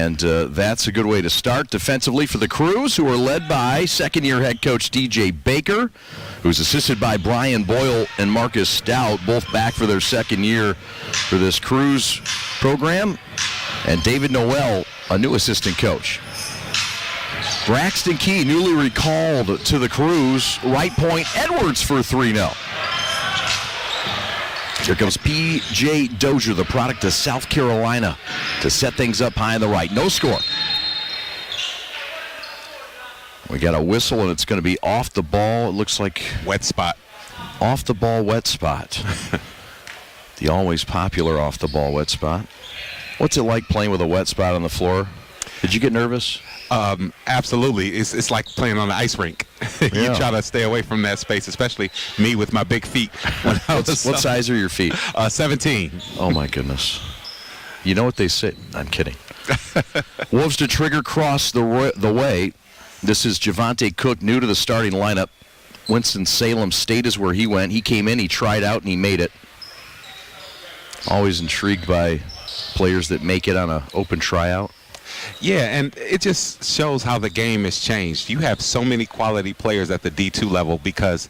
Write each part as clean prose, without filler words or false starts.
And that's a good way to start defensively for the Crews, who are led by second-year head coach DJ Baker, who's assisted by Brian Boyle and Marcus Stout, both back for their second year for this Crews program, and David Noel, a new assistant coach. Braxton Key, newly recalled to the Crews, right point Edwards for 3-0. Here comes P.J. Dozier, the product of South Carolina, to set things up high on the right. No score. We got a whistle, and it's going to be off the ball. It looks like wet spot. Off the ball wet spot. The always popular off the ball wet spot. What's it like playing with a wet spot on the floor? Did you get nervous? Absolutely. It's like playing on an ice rink. You try to stay away from that space, especially me with my big feet. What size are your feet? 17. Oh, my goodness. You know what they say? I'm kidding. Wolves to trigger cross the way. This is Javante Cook, new to the starting lineup. Winston-Salem State is where he went. He came in, he tried out, and he made it. Always intrigued by players that make it on an open tryout. Yeah, and it just shows how the game has changed. You have so many quality players at the D2 level because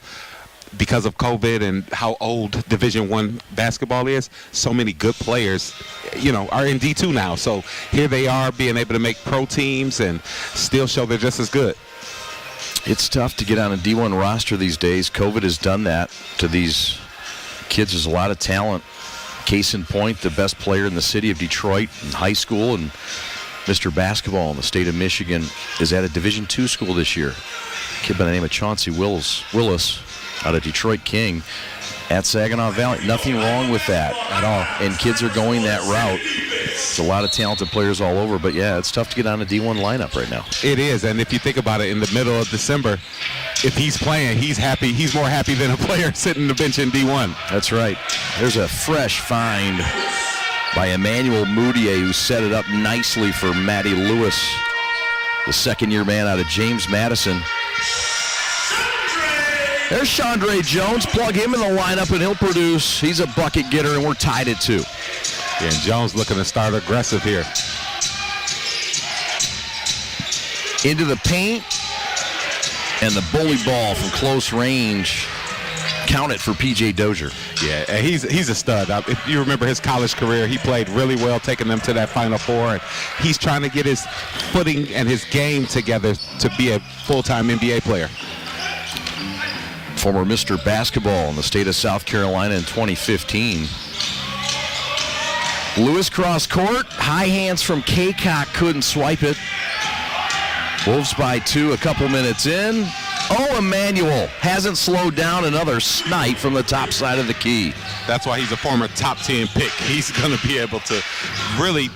of COVID and how old Division I basketball is. So many good players, are in D2 now. So here they are being able to make pro teams and still show they're just as good. It's tough to get on a D1 roster these days. COVID has done that to these kids. There's a lot of talent. Case in point, the best player in the city of Detroit in high school and Mr. Basketball in the state of Michigan is at a Division II school this year. A kid by the name of Chauncey Willis out of Detroit King at Saginaw Valley. Nothing wrong with that at all. And kids are going that route. There's a lot of talented players all over, but yeah, it's tough to get on a D1 lineup right now. It is, and if you think about it, in the middle of December, if he's playing, he's happy. He's more happy than a player sitting on the bench in D1. That's right. There's a fresh find by Emmanuel Moutier, who set it up nicely for Matty Lewis, the second-year man out of James Madison. There's Chandre Jones. Plug him in the lineup, and he'll produce. He's a bucket getter, and we're tied at 2. Yeah, and Jones looking to start aggressive here. Into the paint, and the bully ball from close range. Count it for P.J. Dozier. Yeah, and he's a stud. If you remember his college career, he played really well, taking them to that Final Four. And he's trying to get his footing and his game together to be a full-time NBA player. Former Mr. Basketball in the state of South Carolina in 2015. Lewis cross court. High hands from Kaycock. Couldn't swipe it. Wolves by 2 a couple minutes in. Oh, Emmanuel hasn't slowed down. Another snipe from the top side of the key. That's why he's a former top 10 pick. He's going to be able to really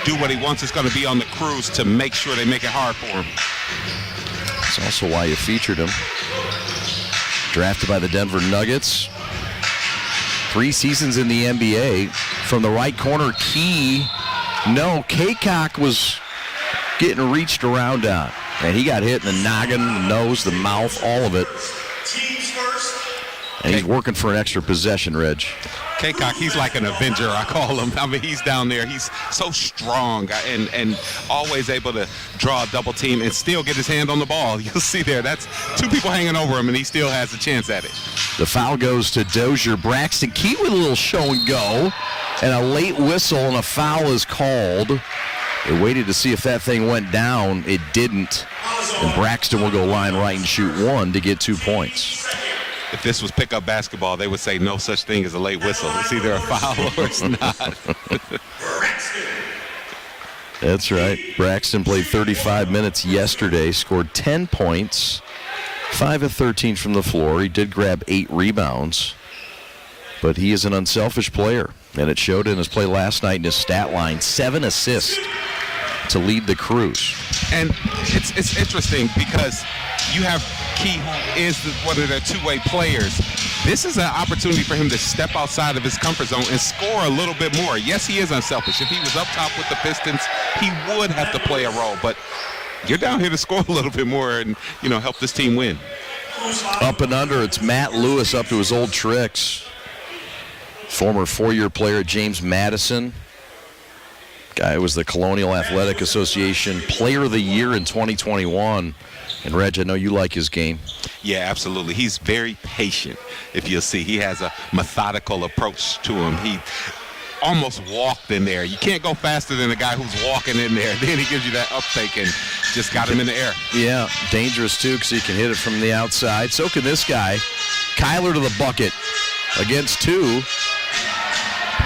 do what he wants. It's going to be on the Crews to make sure they make it hard for him. That's also why you featured him. Drafted by the Denver Nuggets. 3 seasons in the NBA. From the right corner, Key. No, Kaycock was getting reached around on. And he got hit in the noggin, the nose, the mouth, all of it. And he's working for an extra possession, Reg. Kaycock, he's like an Avenger, I call him. I mean, he's down there. He's so strong and always able to draw a double team and still get his hand on the ball. You'll see there, that's 2 people hanging over him, and he still has a chance at it. The foul goes to Dozier. Braxton Key with a little show and go. And a late whistle, and a foul is called. They waited to see if that thing went down. It didn't. And Braxton will go line right and shoot 1 to get 2 points. If this was pickup basketball, they would say no such thing as a late whistle. It's either a foul or it's not. That's right. Braxton played 35 minutes yesterday, scored 10 points, 5 of 13 from the floor. He did grab 8 rebounds, but he is an unselfish player, and it showed in his play last night in his stat line. 7 assists to lead the Crews. And it's interesting because you have Key, who is one of their two-way players. This is an opportunity for him to step outside of his comfort zone and score a little bit more. Yes, he is unselfish. If he was up top with the Pistons, he would have to play a role. But you're down here to score a little bit more and, help this team win. Up and under, it's Matt Lewis up to his old tricks. Former 4-year player at James Madison. Guy was the Colonial Athletic Association Player of the Year in 2021. And, Reg, I know you like his game. Yeah, absolutely. He's very patient, if you'll see. He has a methodical approach to him. He almost walked in there. You can't go faster than the guy who's walking in there. Then he gives you that uptake and just got him in the air. Yeah, dangerous, too, because he can hit it from the outside. So can this guy. Kyler to the bucket against 2.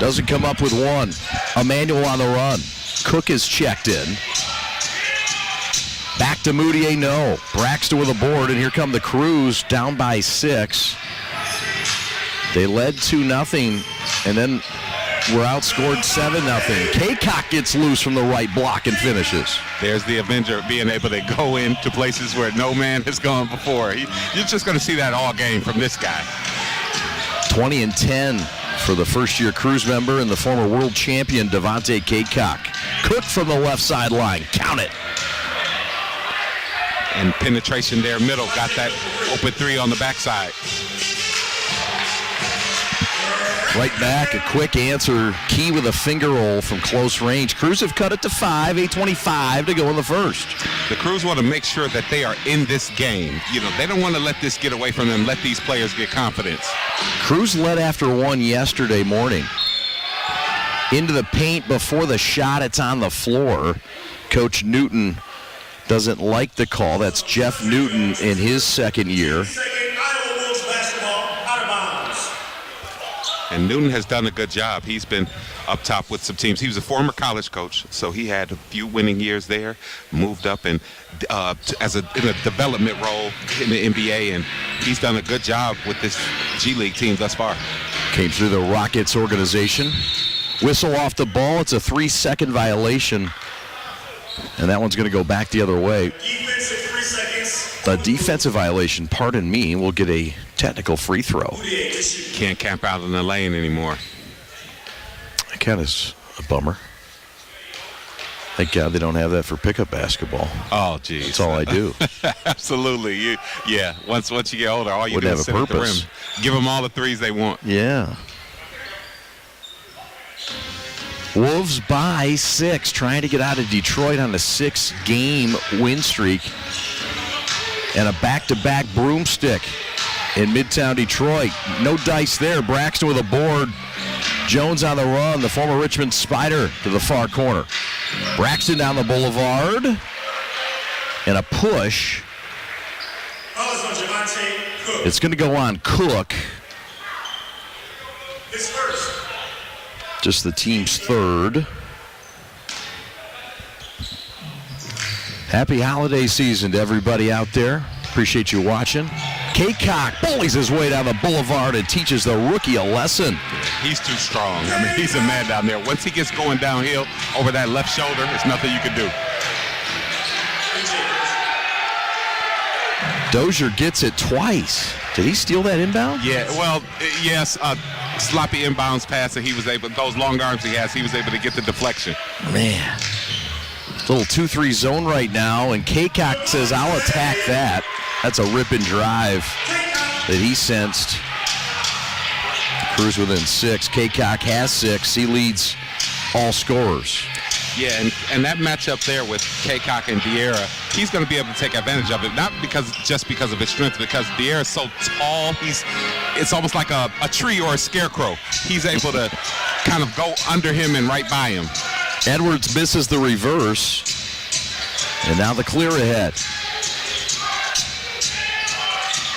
Doesn't come up with 1. Emmanuel on the run. Cook is checked in. Back to Moutier, no. Braxton with a board, and here come the Crews down by 6. They led 2-0, and then were outscored 7-0. Kaycock gets loose from the right block and finishes. There's the Avenger being able to go into places where no man has gone before. You're just going to see that all game from this guy. 20-10 for the first-year Crews member and the former world champion Devontae Kaycock. Cook from the left sideline. Count it. And penetration there middle. Got that open 3 on the backside. Right back, a quick answer. Key with a finger roll from close range. Crews have cut it to 5, 8:25 to go in the first. The Crews want to make sure that they are in this game. You know, they don't want to let this get away from them, let these players get confidence. Crews led after 1 yesterday morning. Into the paint before the shot, it's on the floor. Coach Newton doesn't like the call. That's Jeff Newton in his second year. And Newton has done a good job. He's been up top with some teams. He was a former college coach, so he had a few winning years there, moved up and in a development role in the NBA, and he's done a good job with this G League team thus far. Came through the Rockets organization. Whistle off the ball. It's a 3-second violation, and that one's going to go back the other way. The defensive violation, pardon me, will get a technical free throw. Can't camp out in the lane anymore. That kind of is a bummer. Thank God they don't have that for pickup basketball. Oh, geez. That's all I do. Absolutely. Once you get older, all you do is sit at the rim. Give them all the threes they want. Yeah. Wolves by 6, trying to get out of Detroit on a 6-game win streak. And a back-to-back broomstick in Midtown Detroit. No dice there. Braxton with a board. Jones on the run. The former Richmond Spider to the far corner. Braxton down the boulevard. And a push. It's going to go on Cook. Just the team's third. Happy holiday season to everybody out there. Appreciate you watching. Kaycock bullies his way down the boulevard and teaches the rookie a lesson. He's too strong. I mean, he's a man down there. Once he gets going downhill over that left shoulder, there's nothing you can do. Dozier gets it twice. Did he steal that inbound? Yeah, well, yes. Sloppy inbounds pass, and he was able, those long arms he has, he was able to get the deflection. Man. Little 2-3 zone right now, and Kaycock says, I'll attack that. That's a rip and drive that he sensed. Crews within 6. Kaycock has 6. He leads all scorers. Yeah, and that matchup there with Kaycock and Diarra, he's going to be able to take advantage of it, not just because of his strength, because Diarra's so tall, it's almost like a tree or a scarecrow. He's able to kind of go under him and right by him. Edwards misses the reverse, and now the clear ahead.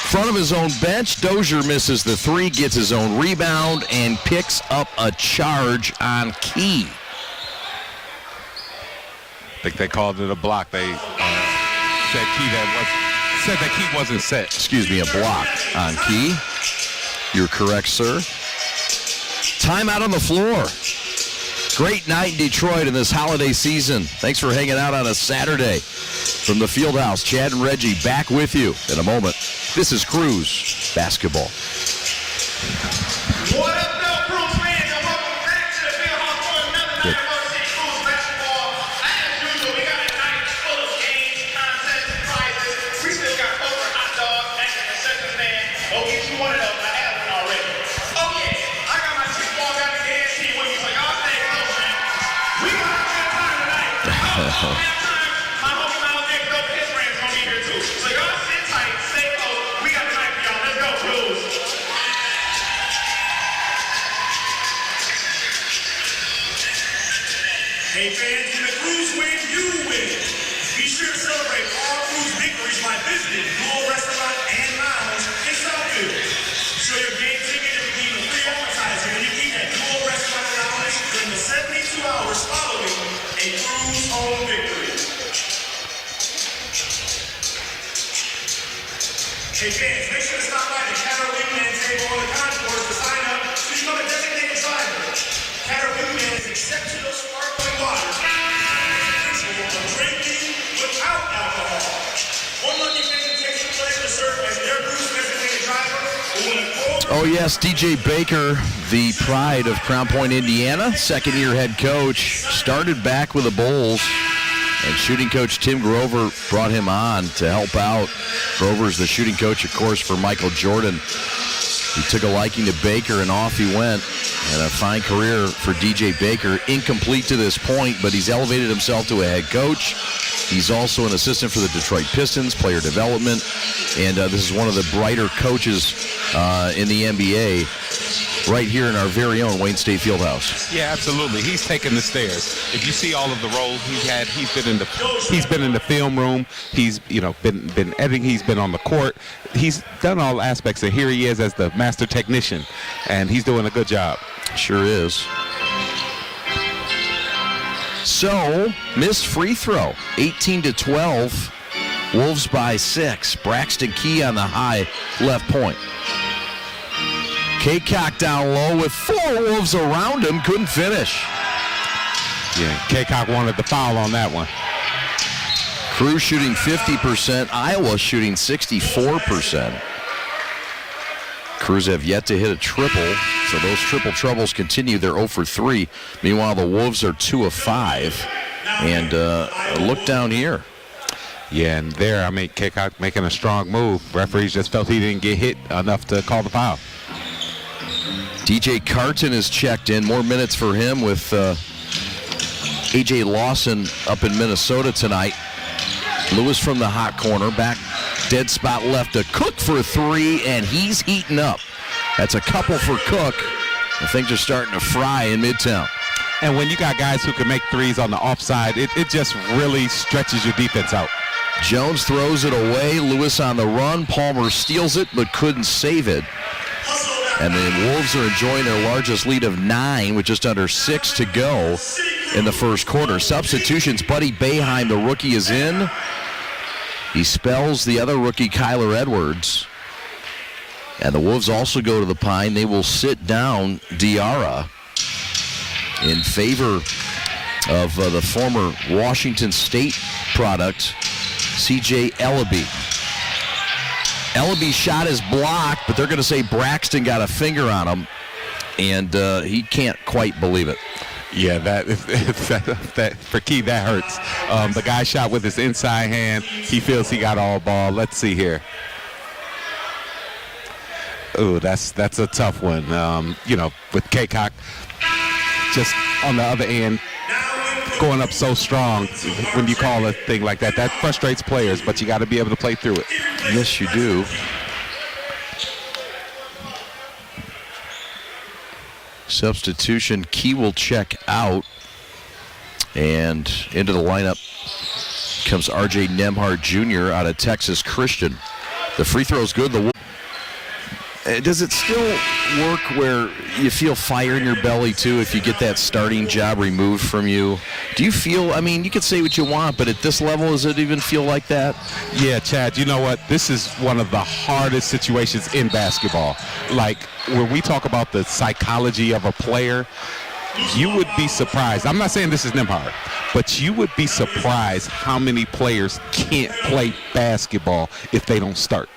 Front of his own bench, Dozier misses the 3, gets his own rebound, and picks up a charge on Key. I think they called it a block. They said that Key wasn't set. Excuse me, a block on Key. You're correct, sir. Timeout on the floor. Great night in Detroit in this holiday season. Thanks for hanging out on a Saturday. From the Fieldhouse, Chad and Reggie back with you in a moment. This is Crews Basketball. What up, though, Crews fans, and welcome back to the Fieldhouse for another night of our Crews Basketball. As usual, we got a night full of games, contests, and prizes. We still got poker, hot dogs, and a second man. Go get you one of those. I have one already. Oh, yeah, I got my 6-ball got the gas team with me, so y'all stay close, man. We got a halftime, my homie Miles next door, his friends gonna be here too. So y'all sit tight, stay close. We got the night for y'all. Let's go, Blues. Hey fans, when the Crews win, you win. Be sure to celebrate all Crews victories by visiting Dual Restaurant and Lounge in Southfield. Show your game ticket and redeem a free appetizer when you eat at Dual Restaurant and Lounge during the 72 hours following a Crews home victory. Hey fans, make sure to stop by the Catter Wingman table on the concourse to sign up so you become a designated driver. Catter Wingman is exceptional sparkling water. Of drinking without alcohol. One lucky fan takes the pleasure to serve as their Bruce designated driver who will include. Oh, yes, DJ Baker, the pride of Crown Point, Indiana, second-year head coach, started back with the Bulls, and shooting coach Tim Grover brought him on to help out. Grover's the shooting coach, of course, for Michael Jordan. He took a liking to Baker, and off he went. And a fine career for DJ Baker. Incomplete to this point, but he's elevated himself to a head coach. He's also an assistant for the Detroit Pistons, player development. And this is one of the brighter coaches in the NBA right here in our very own Wayne State Fieldhouse. Yeah, absolutely. He's taken the stairs. If you see all of the roles he's had, he's been in the film room. He's been editing. He's been on the court. He's done all aspects, and here he is as the master technician, and he's doing a good job. Sure is. So, missed free throw, 18-12. Wolves by 6. Braxton Key on the high left point. Kaycock down low with 4 Wolves around him, couldn't finish. Yeah, Kaycock wanted the foul on that one. Crew shooting 50%, Iowa shooting 64%. Crews have yet to hit a triple, so those triple troubles continue. They're 0 for 3. Meanwhile, the Wolves are 2 of 5. And look down here. Yeah, and there, Kaycock making a strong move. Referees just felt he didn't get hit enough to call the foul. DJ Carton is checked in. More minutes for him with A.J. Lawson up in Minnesota tonight. Lewis from the hot corner, back dead spot left to Cook for 3, and he's heating up. That's a couple for Cook. And things are starting to fry in Midtown. And when you got guys who can make threes on the offside, it just really stretches your defense out. Jones throws it away. Lewis on the run. Palmer steals it, but couldn't save it. And the Wolves are enjoying their largest lead of 9 with just under 6 to go in the first quarter. Substitutions, Buddy Boeheim, the rookie, is in. He spells the other rookie, Kyler Edwards. And the Wolves also go to the Pine. They will sit down Diarra in favor of the former Washington State product, C.J. Ellaby. Ellaby's shot is blocked, but they're going to say Braxton got a finger on him, and he can't quite believe it. Yeah, that for Key, that hurts. The guy shot with his inside hand. He feels he got all ball. Let's see here. Ooh, that's a tough one. With Kaycock just on the other end, going up so strong when you call a thing like that. That frustrates players, but you got to be able to play through it. Yes, you do. Substitution, Key will check out. And into the lineup comes R.J. Nemhart Jr. out of Texas Christian. The free throw's good. Does it still work where you feel fire in your belly, too, if you get that starting job removed from you? Do you feel, you can say what you want, but at this level, does it even feel like that? Yeah, Chad, you know what? This is one of the hardest situations in basketball. Like, when we talk about the psychology of a player, you would be surprised. I'm not saying this is Nemhart, but you would be surprised how many players can't play basketball if they don't start.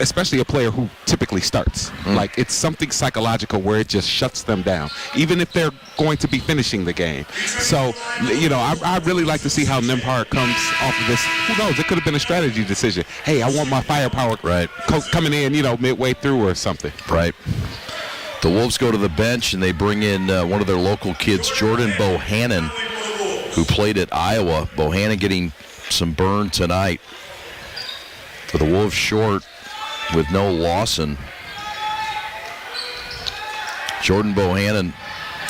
Especially a player who typically starts. Like, it's something psychological where it just shuts them down, even if they're going to be finishing the game. So, I really like to see how Nemhart comes off of this. Who knows? It could have been a strategy decision. Hey, I want my firepower coming in, midway through or something. Right. The Wolves go to the bench, and they bring in one of their local kids, Jordan Bohannon, who played at Iowa. Bohannon getting some burn tonight for the Wolves short with no Lawson. Jordan Bohannon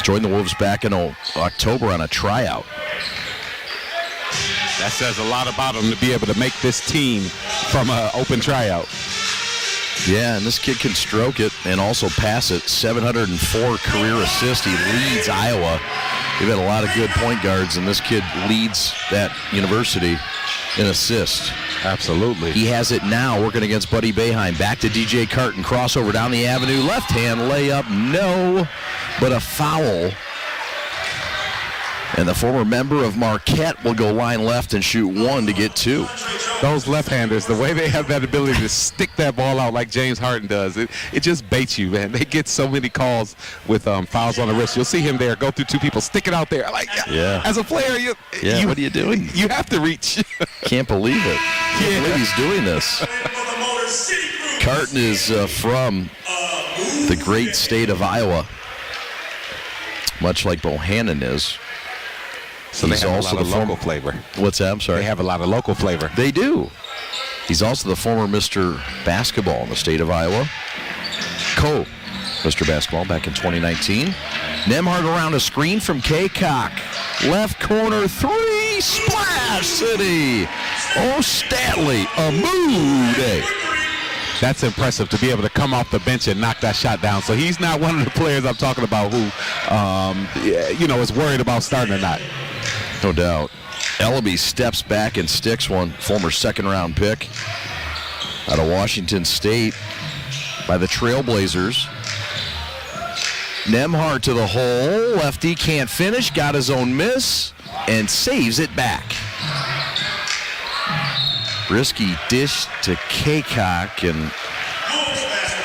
joined the Wolves back in October on a tryout. That says a lot about him to be able to make this team from an open tryout. Yeah, and this kid can stroke it and also pass it. 704 career assists. He leads Iowa. They've had a lot of good point guards, and this kid leads that university in assists. Absolutely. He has it now, working against Buddy Boeheim. Back to DJ Carton. Crossover down the avenue. Left hand layup. No, but a foul. And the former member of Marquette will go line left and shoot one to get two. Those left-handers, the way they have that ability to stick that ball out like James Harden does, it just baits you, man. They get so many calls with fouls on the wrist. You'll see him there, go through two people, stick it out there. Like, yeah. As a player, what are you doing? You have to reach. Can't believe it. Can't believe he's doing this. Carton is from the great state of Iowa, much like Bohannon is. So they have also a lot of local flavor. What's that? I'm sorry. They have a lot of local flavor. They do. He's also the former Mr. Basketball in the state of Iowa. Mr. Basketball back in 2019. Nembhard around a screen from Kaycock. Left corner three. Splash City. Oh, Stanley. A mood. That's impressive to be able to come off the bench and knock that shot down. So he's not one of the players I'm talking about who, is worried about starting or not. No doubt. Ellaby steps back and sticks one. Former second-round pick out of Washington State by the Trailblazers. Nembhard to the hole. Lefty can't finish. Got his own miss and saves it back. Risky dish to Kaycock and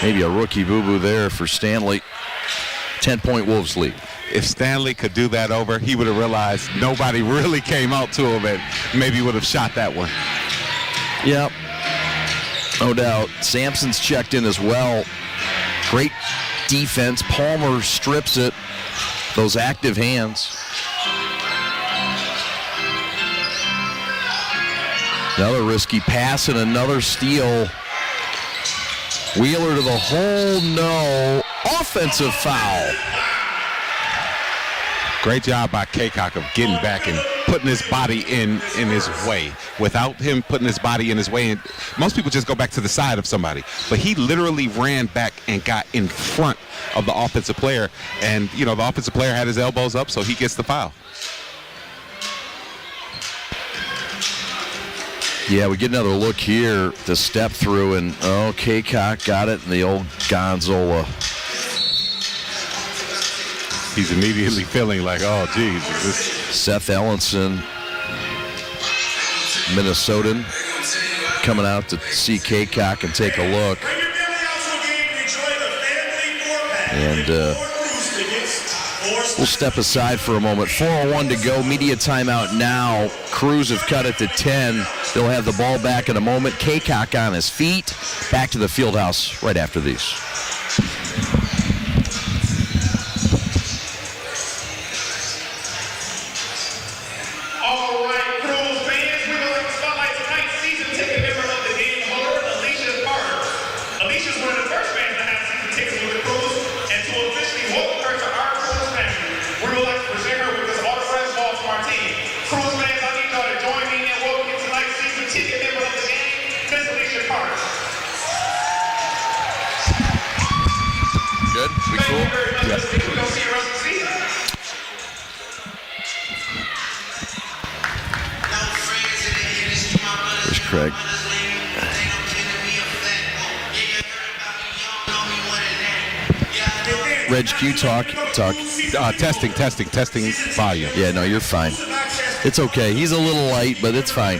maybe a rookie boo-boo there for Stanley. 10-point Wolves lead. If Stanley could do that over, he would have realized nobody really came out to him and maybe would have shot that one. Yep. No doubt. Sampson's checked in as well. Great defense. Palmer strips it. Those active hands. Another risky pass and another steal. Wheeler to the hole. No. Offensive foul. Great job by Kaycock of getting back and putting his body in his way. Without him putting his body in his way, and most people just go back to the side of somebody. But he literally ran back and got in front of the offensive player. And, the offensive player had his elbows up, so he gets the foul. Yeah, we get another look here to step through, and Kaycock got it, and the old Gonzola. He's immediately feeling like, oh, geez. Seth Ellenson, Minnesotan, coming out to see Kaycock and take a look. And we'll step aside for a moment. 4:01 to go. Media timeout now. Crews have cut it to 10. They'll have the ball back in a moment. Kaycock on his feet. Back to the field house right after these. Craig. Reg, can you talk? Testing volume. Yeah, no, you're fine. It's okay. He's a little light, but it's fine.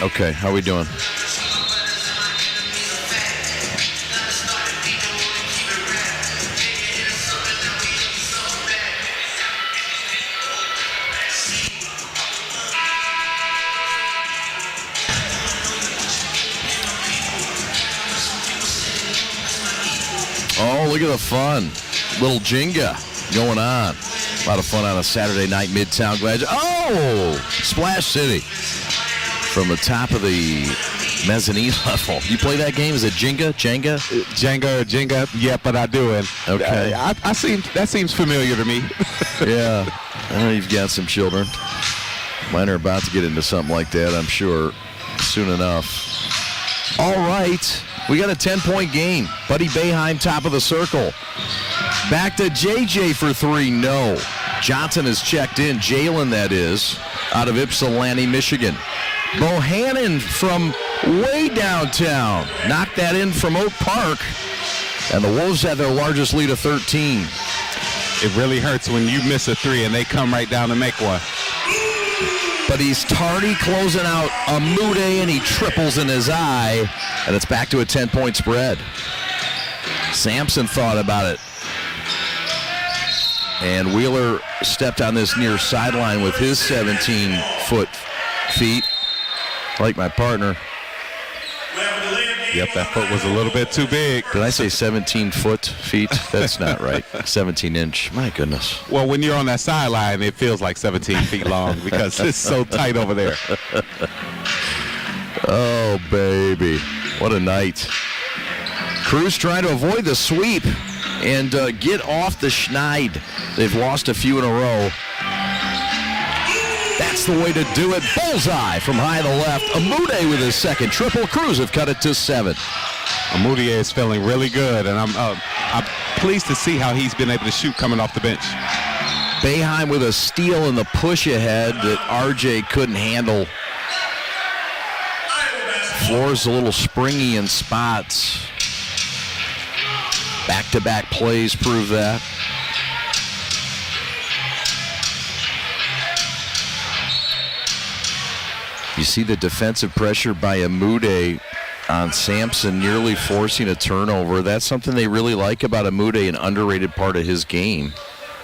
Okay, how are we doing? at the fun. Little Jenga going on. A lot of fun on a Saturday night, Midtown. Splash City. From the top of the mezzanine level. You play that game? Is it Jenga? Jenga. Yeah, but I do. And okay. That seems familiar to me. Yeah. I know you've got some children. Mine are about to get into something like that, I'm sure, soon enough. All right. We got a 10-point game. Buddy Boeheim, top of the circle. Back to JJ for 3. No. Johnson is checked in. Jalen, that is, out of Ypsilanti, Michigan. Bohannon from way downtown. Knocked that in from Oak Park. And the Wolves have their largest lead of 13. It really hurts when you miss a 3 and they come right down to make one. But he's tardy closing out Amude, and he triples in his eye. And it's back to a 10-point spread. Sampson thought about it. And Wheeler stepped on this near sideline with his 17-feet. Like my partner. Yep, that foot was a little bit too big. Did I say 17-feet? That's not right. 17-inch. My goodness. Well, when you're on that sideline, it feels like 17 feet long because it's so tight over there. Oh, baby. What a night. Cruz trying to avoid the sweep and get off the schneid. They've lost a few in a row. That's the way to do it. Bullseye from high to the left. Amude with his second triple. Cruz have cut it to 7. Amude is feeling really good, and I'm pleased to see how he's been able to shoot coming off the bench. Boeheim with a steal in the push ahead that RJ couldn't handle. Floor's a little springy in spots. Back-to-back plays prove that. You see the defensive pressure by Amude on Sampson, nearly forcing a turnover. That's something they really like about Amude, an underrated part of his game,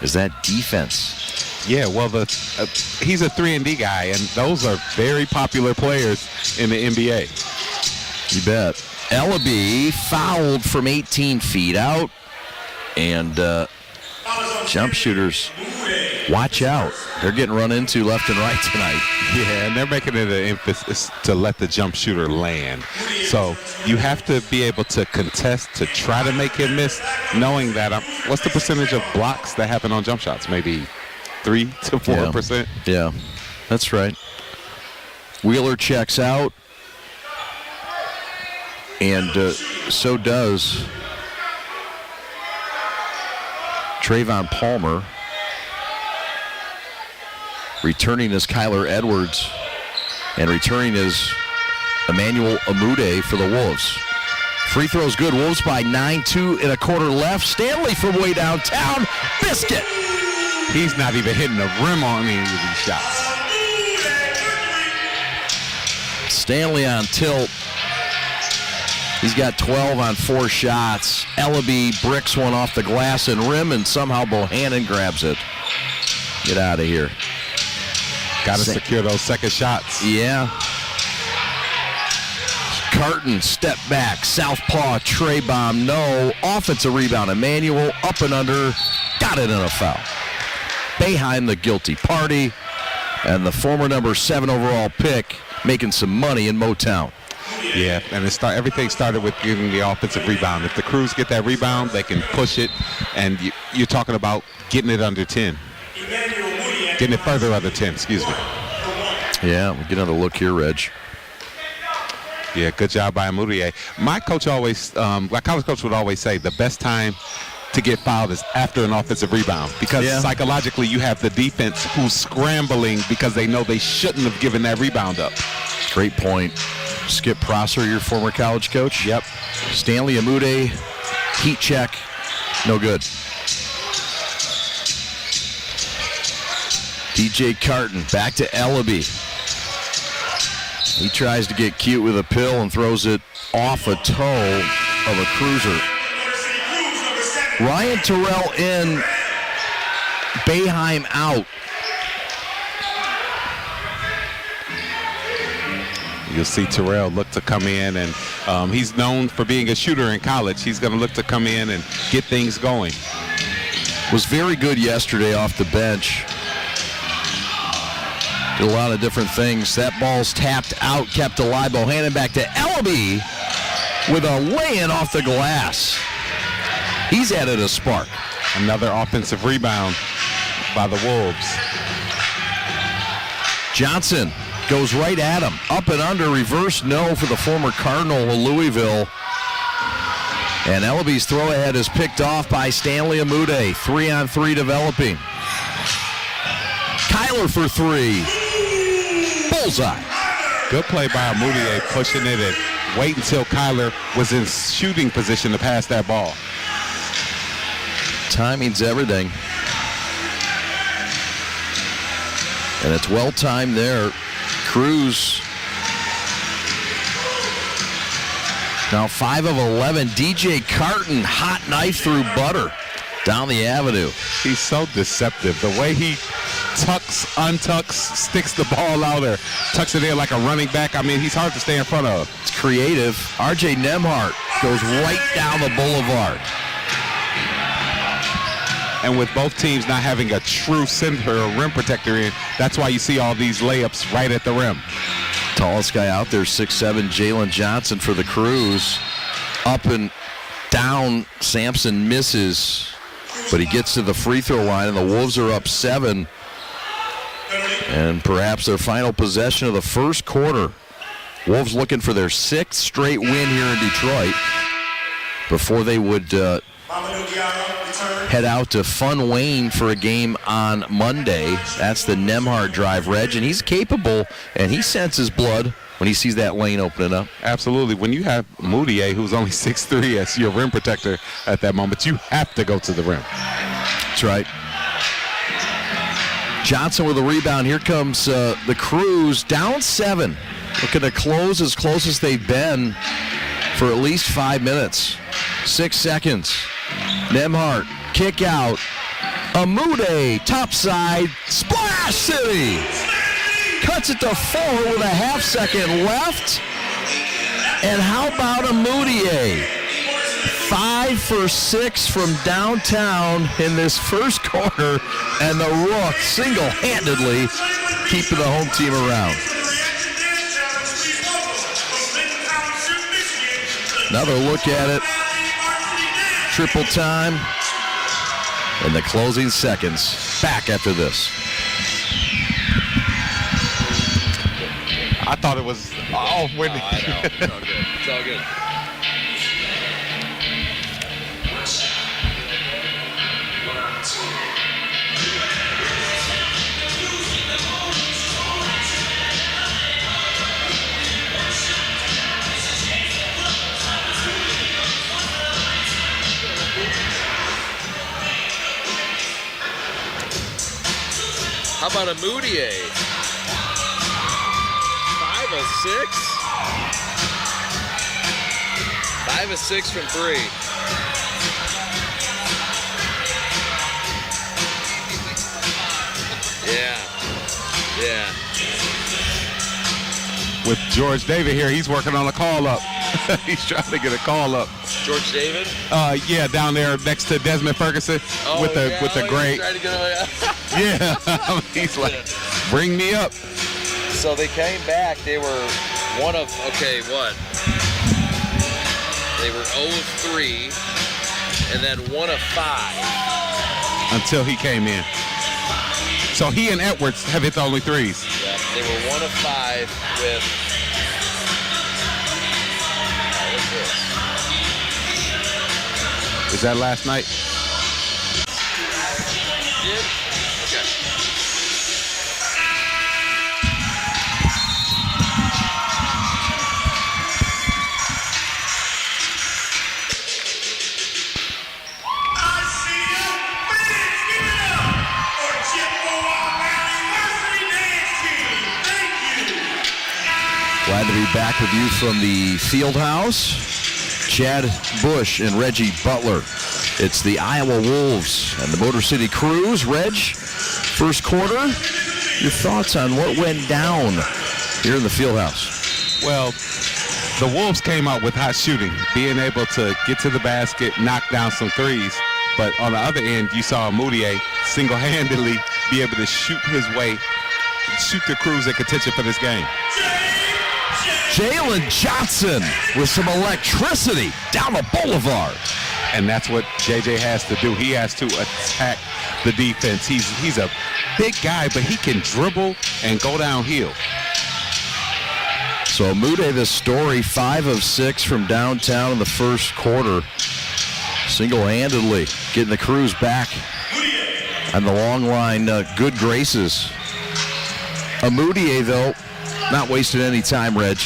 is that defense. Yeah, well, he's a 3-and-D guy, and those are very popular players in the NBA. You bet. Ellaby fouled from 18 feet out, and jump shooters, watch out. They're getting run into left and right tonight. Yeah, and they're making it an emphasis to let the jump shooter land. So you have to be able to contest to try to make him miss, knowing that what's the percentage of blocks that happen on jump shots? Maybe 3 to 4%? Yeah, that's right. Wheeler checks out, and so does Trayvon Palmer. Returning is Kyler Edwards, and returning is Emmanuel Amude for the Wolves. Free throw's good. Wolves by 9, 2 1/4 left. Stanley from way downtown. Biscuit. He's not even hitting the rim on any of these shots. Stanley on tilt. He's got 12 on 4 shots. Ellaby bricks one off the glass and rim, and somehow Bohannon grabs it. Get out of here. Got to secure those second shots. Yeah. Carton, step back, southpaw, tray bomb, no. Offensive rebound, Emmanuel, up and under, got it in a foul. Boeheim, the guilty party, and the former number 7 overall pick making some money in Motown. Yeah, and everything started with getting the offensive rebound. If the Crews get that rebound, they can push it, and you're talking about getting it under 10. Getting it further under 10, excuse me. Yeah, we'll get another look here, Reg. Yeah, good job by Amudier. My college coach would always say the best time to get fouled is after an offensive rebound, because psychologically you have the defense who's scrambling because they know they shouldn't have given that rebound up. Great point. Skip Prosser, your former college coach. Yep. Stanley Amude, heat check, no good. DJ Carton, back to Ellaby. He tries to get cute with a pill and throws it off a toe of a cruiser. Ryan Terrell in, Boeheim out. You'll see Terrell look to come in and He's known for being a shooter in college. He's going to look to come in and get things going. Was very good yesterday off the bench. Did a lot of different things. That ball's tapped out, kept alive. Bohannon back to Ellaby with a lay-in off the glass. He's added a spark. Another offensive rebound by the Wolves. Johnson goes right at him. Up and under, reverse no for the former Cardinal of Louisville. And Ellaby's throw ahead is picked off by Stanley Amude. 3-on-3 developing. Kyler for three. Bullseye. Good play by Amude, pushing it and wait until Kyler was in shooting position to pass that ball. Timing's everything. And it's well timed there. Cruz now 5 of 11. DJ Carton, hot knife through Butter down the avenue. He's so deceptive. The way he tucks, untucks, sticks the ball out or tucks it in like a running back. I mean, he's hard to stay in front of. It's creative. RJ Nemhart goes right down the boulevard. And with both teams not having a true center or rim protector in, that's why you see all these layups right at the rim. Tallest guy out there, 6'7", Jalen Johnson for the Crews. Up and down, Sampson misses, but he gets to the free throw line, and the Wolves are up 7. And perhaps their final possession of the first quarter. Wolves looking for their 6th straight win here in Detroit before they would head out to Fun Wayne for a game on Monday. That's the Nemhart drive, Reg, and he's capable, and he senses blood when he sees that lane opening up. Absolutely. When you have Moutier, who's only 6'3", as your rim protector at that moment, you have to go to the rim. That's right. Johnson with a rebound. Here comes the Crews, down 7. Looking to close as they've been for at least 5 minutes. 6 seconds. Nemhart, kick out. Amude, topside, Splash City! Cuts it to 4 with a half-second left. And how about Amude? 5 for 6 from downtown in this first quarter, and the Rook single-handedly keeping the home team around. Another look at it. Triple time. And the closing seconds. Back after this. I thought it was off. I know. It's all good. It's all good. How about a Moutier? 5 of 6? 5 of 6 from 3. Yeah. With George David here, he's working on a call-up. He's trying to get a call-up. George David? Yeah, down there next to Desmond Ferguson with the great. Yeah, he's like, bring me up. So they came back. They were one of, okay, what? They were 0 of 3, and then 1 of 5. Until he came in. So he and Edwards have hit the only threes. Yeah, they were 1 of 5 with. What's this? Is that last night? Yeah. Okay. Glad to be back with you from the field house. Chad Bush and Reggie Butler. It's the Iowa Wolves and the Motor City Crews. Reg, first quarter, your thoughts on what went down here in the field house? Well, The Wolves came out with hot shooting, being able to get to the basket, knock down some threes. But on the other end, you saw Moutier single-handedly be able to shoot the Crews in contention for this game. Jalen Johnson with some electricity down the boulevard. And that's what JJ has to do. He has to attack the defense. He's a big guy, but he can dribble and go downhill. So Moutier, the story, 5 of 6 from downtown in the first quarter. Single-handedly getting the Crews back on the long line. Good graces. Moutier, though, not wasting any time, Reg.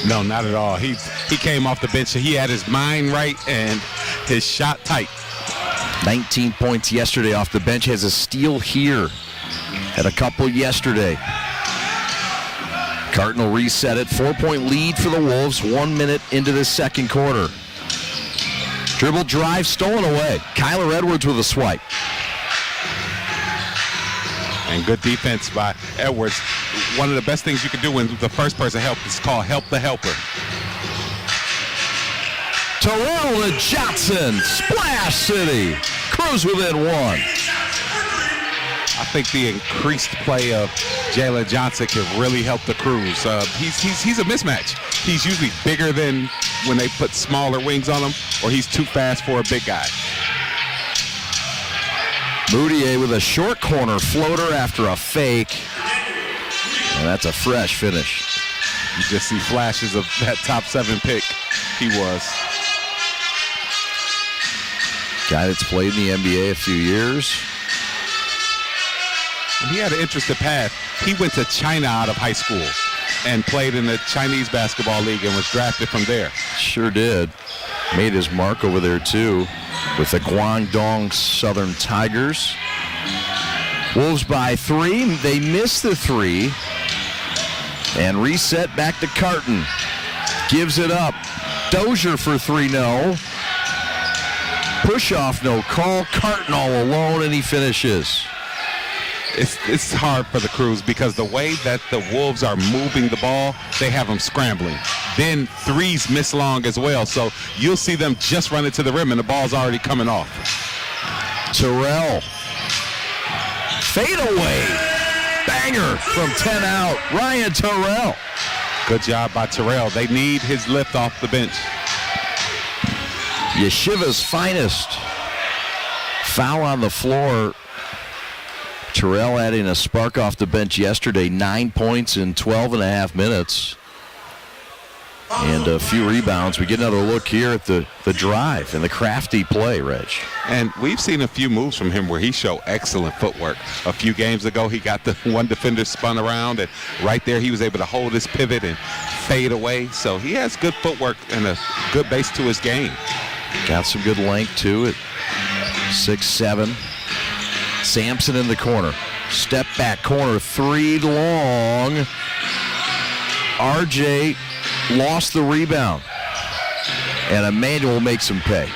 No, not at all. He came off the bench. He had his mind right and his shot tight. 19 points yesterday off the bench. Has a steal here. Had a couple yesterday. Cardinal reset it. 4-point lead for the Wolves. 1 minute into the second quarter. Dribble drive stolen away. Kyler Edwards with a swipe. And good defense by Edwards. One of the best things you can do when the first person helps is called help the helper. Terrell to Johnson. Splash City. Crews within 1. I think the increased play of Jalen Johnson can really help the Crews. He's a mismatch. He's usually bigger than when they put smaller wings on him, or he's too fast for a big guy. Moutier with a short corner floater after a fake. And that's a fresh finish. You just see flashes of that top 7 pick he was. Guy that's played in the NBA a few years. And he had an interesting path. He went to China out of high school and played in the Chinese basketball league and was drafted from there. Sure did. Made his mark over there, too, with the Guangdong Southern Tigers. Wolves by 3. They missed the 3. And reset back to Carton. Gives it up. Dozier for 3, no. Push off, no call. Carton all alone, and he finishes. It's hard for the Crews because the way that the Wolves are moving the ball, they have them scrambling. Then threes miss long as well, so you'll see them just run it to the rim and the ball's already coming off. Terrell. Fade away. Banger from 10 out. Ryan Terrell. Good job by Terrell. They need his lift off the bench. Yeshiva's finest. Foul on the floor. Terrell adding a spark off the bench yesterday. 9 points in 12 and a half minutes. And a few rebounds. We get another look here at the drive and the crafty play, Reg. And we've seen a few moves from him where he showed excellent footwork. A few games ago, he got the one defender spun around, and right there he was able to hold his pivot and fade away. So he has good footwork and a good base to his game. Got some good length, too, at 6'7". Sampson in the corner. Step back corner, 3 long. RJ lost the rebound. And Emmanuel makes him pay.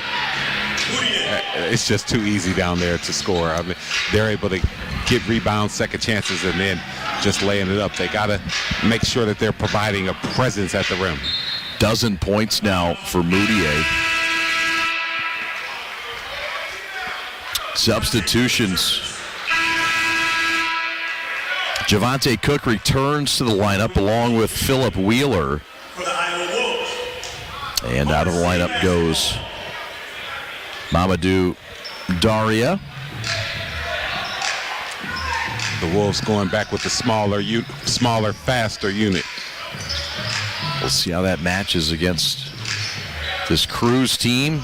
It's just too easy down there to score. I mean, they're able to get rebounds, second chances, and then just laying it up. They got to make sure that they're providing a presence at the rim. 12 points now for Moutier. Substitutions. Javante Cook returns to the lineup along with Philip Wheeler. And out of the lineup goes Mamadou Daria. The Wolves going back with the smaller, faster unit. We'll see how that matches against this Crews team.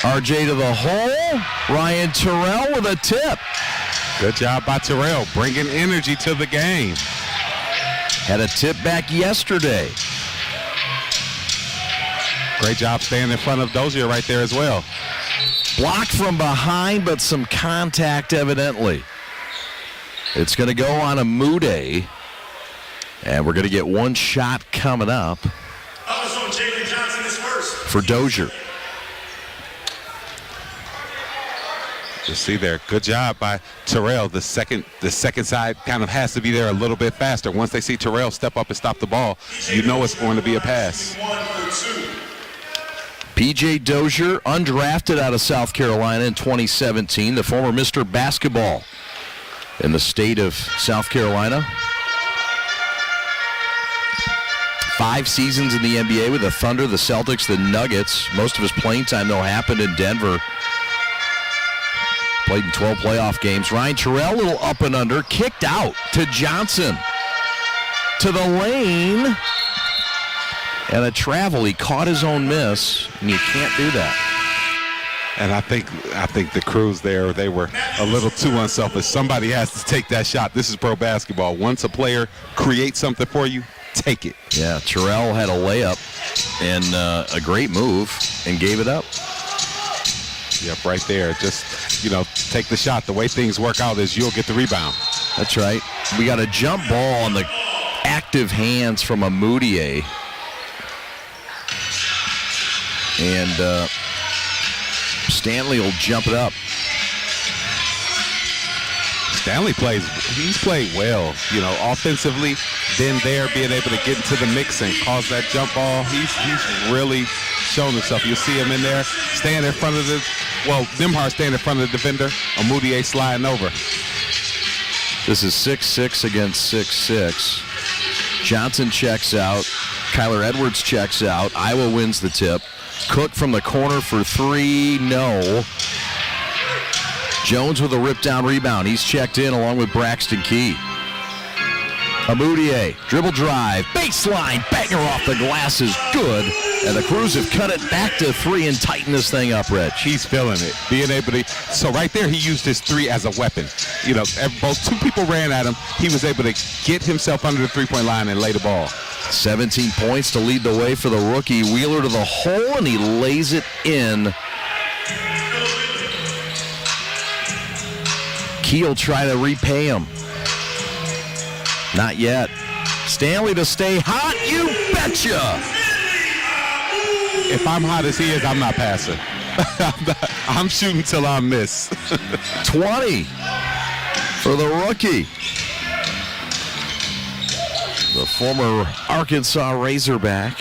RJ to the hole. Ryan Terrell with a tip. Good job by Terrell, bringing energy to the game. Had a tip back yesterday. Great job staying in front of Dozier right there as well. Blocked from behind, but some contact evidently. It's going to go on a Moutier. And we're going to get one shot coming up for Dozier. You see there, good job by Terrell. The second side kind of has to be there a little bit faster. Once they see Terrell step up and stop the ball, you know it's going to be a pass. P.J. Dozier, undrafted out of South Carolina in 2017, the former Mr. Basketball in the state of South Carolina. 5 seasons in the NBA with the Thunder, the Celtics, the Nuggets. Most of his playing time, though, happened in Denver. Played in 12 playoff games. Ryan Terrell, a little up and under, kicked out to Johnson. To the lane. And a travel. He caught his own miss, and you can't do that. And I think the crews there, they were a little too unselfish. Somebody has to take that shot. This is pro basketball. Once a player creates something for you, take it. Yeah, Terrell had a layup and a great move and gave it up. Yep, right there. Just, take the shot. The way things work out is you'll get the rebound. That's right. We got a jump ball on the active hands from Amudier. And Stanley will jump it up. Stanley he's played well, offensively, then there being able to get into the mix and cause that jump ball. He's really shown himself. You'll see him in there, stand in front of Nimhart stand in front of the defender, Amudier sliding over. This is 6-6 against 6-6. Johnson checks out. Kyler Edwards checks out. Iowa wins the tip. Cook from the corner for 3, no. Jones with a rip-down rebound. He's checked in along with Braxton Key. Amudier, dribble drive, baseline, banger off the glass is good. And the Crews have cut it back to 3 and tighten this thing up, Reg. He's feeling it. Being able to, so right there he used his 3 as a weapon. Both 2 people ran at him. He was able to get himself under the 3-point line and lay the ball. 17 points to lead the way for the rookie. Wheeler to the hole, and he lays it in. Keel try to repay him. Not yet. Stanley to stay hot, you betcha! If I'm hot as he is, I'm not passing. I'm shooting till I miss. 20 for the rookie. The former Arkansas Razorback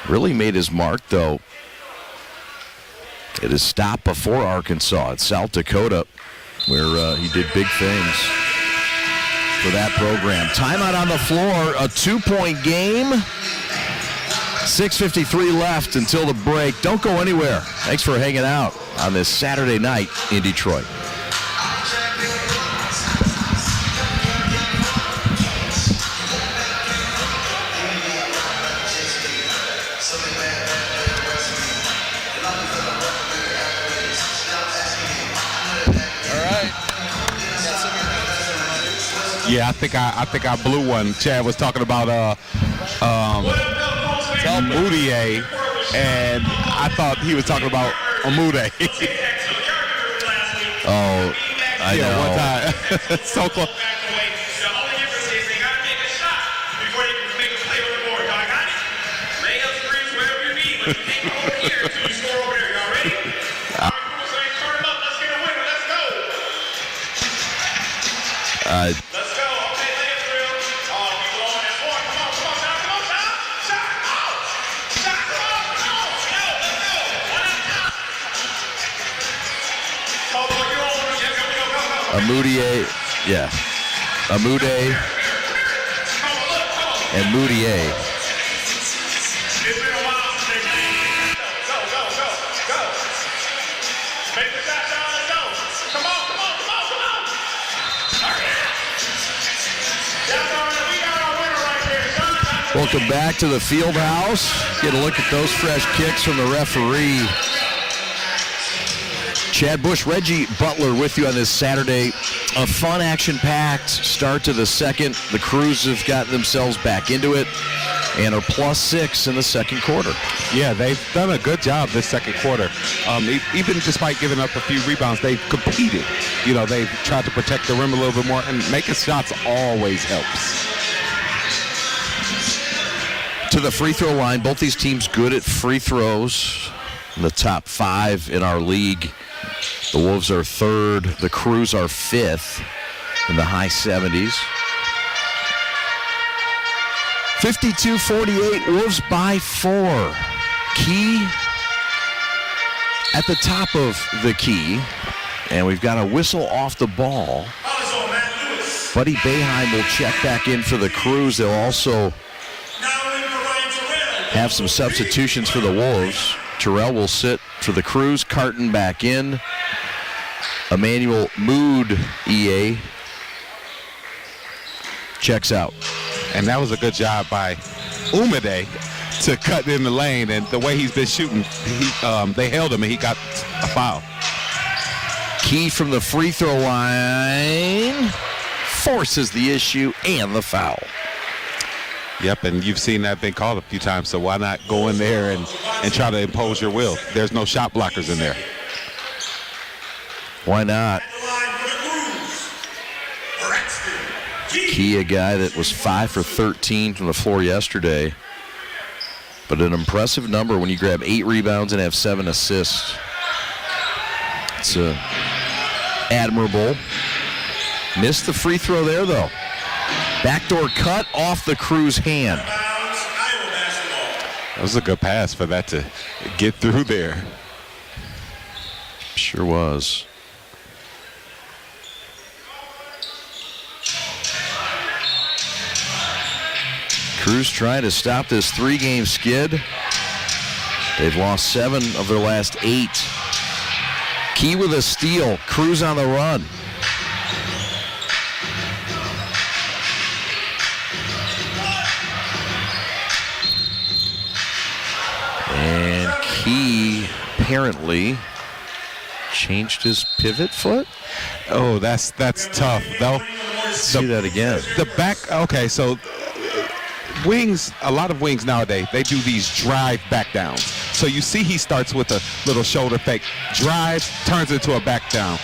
really made his mark, though. It is stopped before Arkansas at South Dakota, where he did big things for that program. Timeout on the floor, a 2-point game. 6:53 left until the break. Don't go anywhere. Thanks for hanging out on this Saturday night in Detroit. Yeah, I think I blew one. Chad was talking about Amudier, and I thought he was talking about Amudier. Oh, I know. One time. So close. The only difference is they got to make a shot before they can make a play on the board. Y'all got it? Layups, threes, whatever you need. But you can't go over here until you score over there. Y'all ready? All right, cool. So turn them up. Let's get a winner. Let's go. Let's go. Okay, layup drill. Oh, you blowing that board. Come on, shot. Shot. Oh. Shot. Come on. Let's go. One at a time. Oh, boy, you're on. Yeah, go. Amudier, yeah. Amudier and Moutier. It's been a while since they played. Go. Make the shot down and go. Come on. Hurry up. That's all right. We got our winner right there. Welcome back to the field house. Get a look at those fresh kicks from the referee. Chad Bush, Reggie Butler with you on this Saturday. A fun, action-packed start to the second. The Crews have gotten themselves back into it and are +6 in the second quarter. Yeah, they've done a good job this second quarter. Even despite giving up a few rebounds, they've competed. They've tried to protect the rim a little bit more, and making shots always helps. To the free throw line, both these teams good at free throws. in the top 5 in our league. The Wolves are 3rd. The Crews are 5th in the high 70s. 52-48, Wolves by 4. Key at the top of the key. And we've got a whistle off the ball. Buddy Boeheim will check back in for the Crews. They'll also have some substitutions for the Wolves. Terrell will sit for the Crews. Carton back in. Emmanuel Mood, EA, checks out. And that was a good job by Umade to cut in the lane. And the way he's been shooting, they held him and he got a foul. Key from the free throw line forces the issue and the foul. Yep, and you've seen that been called a few times, so why not go in there and try to impose your will? There's no shot blockers in there. Why not? Key, a guy that was 5 for 13 from the floor yesterday, but an impressive number when you grab 8 rebounds and have 7 assists. It's admirable. Missed the free throw there, though. Backdoor cut off the Crews' hand. That was a good pass for that to get through there. Sure was. Crews trying to stop this 3-game skid. They've lost 7 of their last 8. Key with a steal. Crews on the run. And Key apparently changed his pivot foot. Oh, that's tough, though. See that again. The back, okay, so wings, a lot of wings nowadays, they do these drive back downs. So you see he starts with a little shoulder fake, drives, turns into a back down.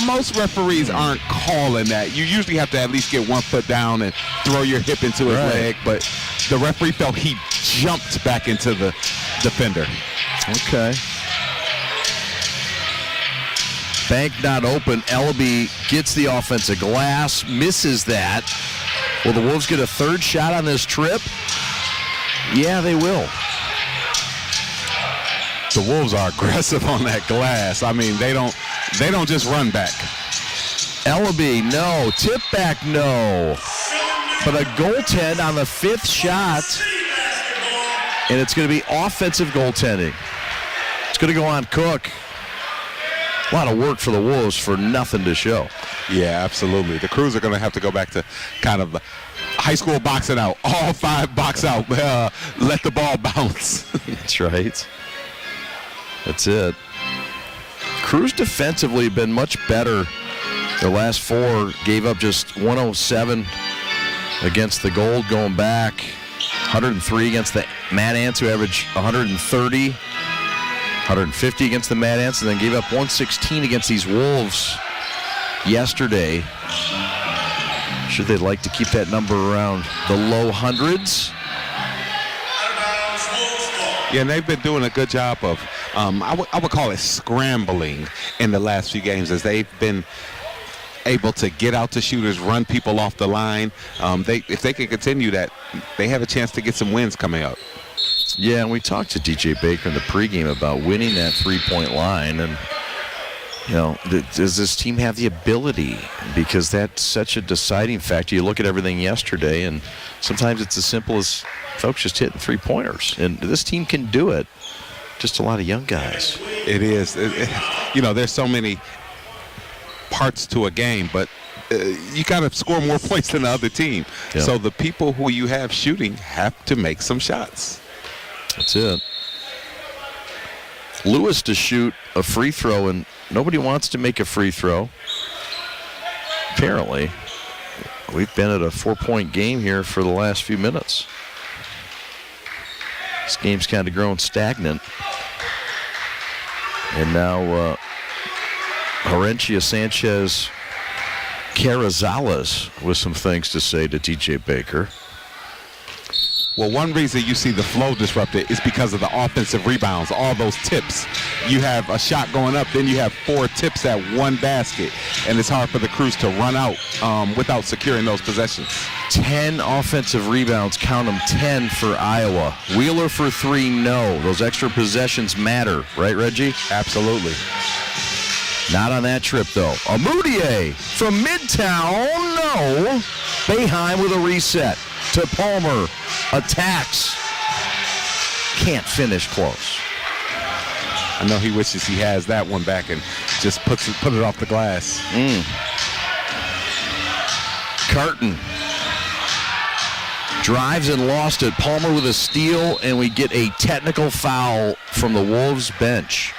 Most referees aren't calling that. You usually have to at least get 1 foot down and throw your hip into his leg, but the referee felt he jumped back into the defender. Okay. Bank not open. Ellaby gets the offensive glass, misses that. Will the Wolves get a 3rd shot on this trip? Yeah, they will. The Wolves are aggressive on that glass. I mean, they don't just run back. Ellaby, no. Tip back, no. But a goaltend on the 5th shot, and it's going to be offensive goaltending. It's going to go on Cook. A lot of work for the Wolves for nothing to show. Yeah, absolutely. The Crews are going to have to go back to kind of high school boxing out. All 5 box out. Let the ball bounce. That's right. That's it. Crews defensively have been much better. Their last 4 gave up just 107 against the Gold going back. 103 against the Mad Ants, who averaged 130. 150 against the Mad Ants, and then gave up 116 against these Wolves yesterday. Should they like to keep that number around the low hundreds? Yeah, and they've been doing a good job of, I would call it scrambling in the last few games, as they've been able to get out to shooters, run people off the line. If they can continue that, they have a chance to get some wins coming up. Yeah, and we talked to DJ Baker in the pregame about winning that 3-point line, and you know, does this team have the ability? Because that's such a deciding factor. You look at everything yesterday, and sometimes it's as simple as folks just hitting 3-pointers, and this team can do it. Just a lot of young guys. It is. You know, there's so many parts to a game, but you got to score more points than the other team. Yep. So the people who you have shooting have to make some shots. That's it. Lewis to shoot a free throw, and nobody wants to make a free throw. Apparently. We've been at a 4-point game here for the last few minutes. This game's kind of grown stagnant. And now Herencia Sanchez Carrizales with some things to say to DJ Baker. Well, one reason you see the flow disrupted is because of the offensive rebounds, all those tips. You have a shot going up, then you have 4 tips at one basket, and it's hard for the Cruise to run out without securing those possessions. 10 offensive rebounds, count them, 10 for Iowa. Wheeler for 3, no. Those extra possessions matter, right, Reggie? Absolutely. Not on that trip, though. Amudier from Midtown, no. Boeheim with a reset to Palmer. Attacks. Can't finish close. I know he wishes he has that one back and just put it off the glass. Carton drives and lost it. Palmer with a steal, and we get a technical foul from the Wolves bench.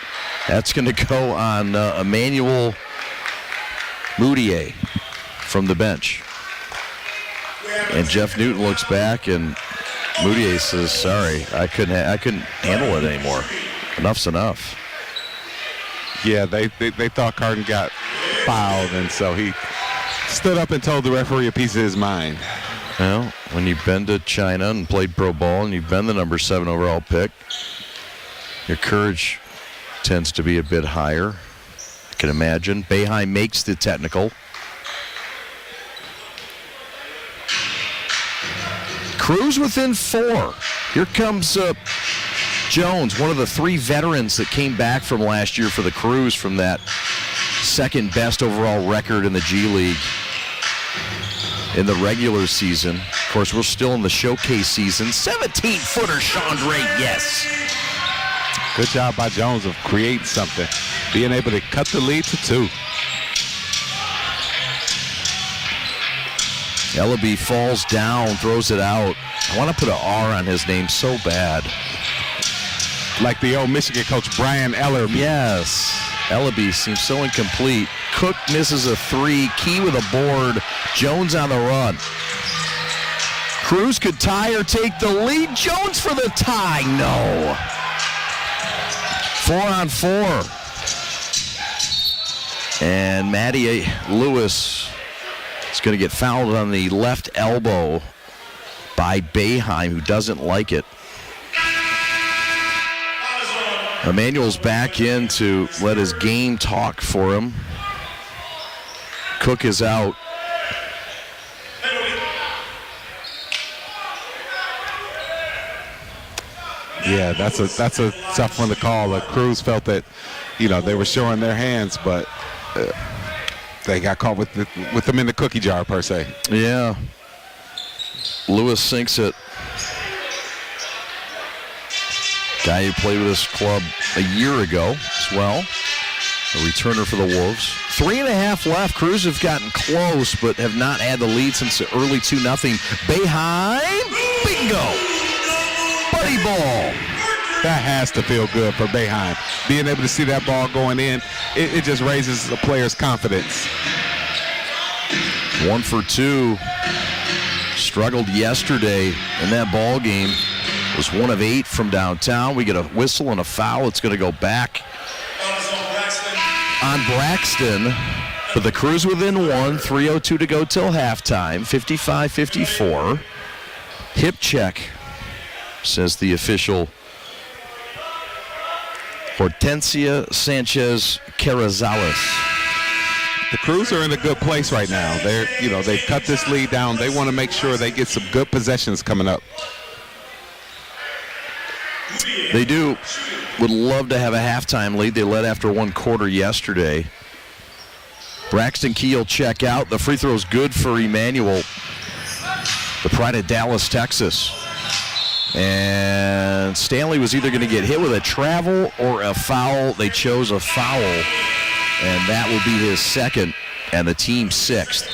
That's going to go on Emmanuel Moutier from the bench. And Jeff Newton looks back, and Moutier says, sorry, I couldn't handle it anymore. Enough's enough. Yeah, they thought Carton got fouled, and so he stood up and told the referee a piece of his mind. Well, when you've been to China and played pro ball and you've been the number 7 overall pick, your courage tends to be a bit higher. I can imagine. Boeheim makes the technical. Cruz within 4. Here comes Jones, one of the 3 veterans that came back from last year for the Cruise from that second best overall record in the G League in the regular season. Of course, we're still in the showcase season. 17-footer Chandre, yes. Good job by Jones of creating something, being able to cut the lead to 2. Ellaby falls down, throws it out. I want to put an R on his name so bad. Like the old Michigan coach, Brian Ellerby. Yes. Ellaby seems so incomplete. Cook misses a 3. Key with a board. Jones on the run. Cruz could tie or take the lead. Jones for the tie. No. 4-on-4. And Matty Lewis is going to get fouled on the left elbow by Boeheim, who doesn't like it. Emmanuel's back in to let his game talk for him. Cook is out. Yeah, that's a tough one to call. The Cruz felt that, they were showing their hands, but they got caught with them in the cookie jar, per se. Yeah. Lewis sinks it. Guy who played with this club a year ago as well. A returner for the Wolves. 3.5 left. Cruz have gotten close, but have not had the lead since the early 2-0. Boeheim, bingo! Buddy ball. That has to feel good for Boeheim. Being able to see that ball going in, it just raises the player's confidence. 1 for 2. Struggled yesterday in that ball game. Was 1 of 8 from downtown. We get a whistle and a foul. It's going to go back on Braxton. But the Cruise within 1. 3:02 to go till halftime. 55-54. Hip check, says the official. Hortensia Sanchez Carrizales. The Cruise are in a good place right now. They've cut this lead down. They want to make sure they get some good possessions coming up. They do. Would love to have a halftime lead. They led after 1 quarter yesterday. Braxton Keel check out. The free throw is good for Emmanuel, the pride of Dallas, Texas. And Stanley was either going to get hit with a travel or a foul. They chose a foul, and that will be his 2nd and the team's 6th.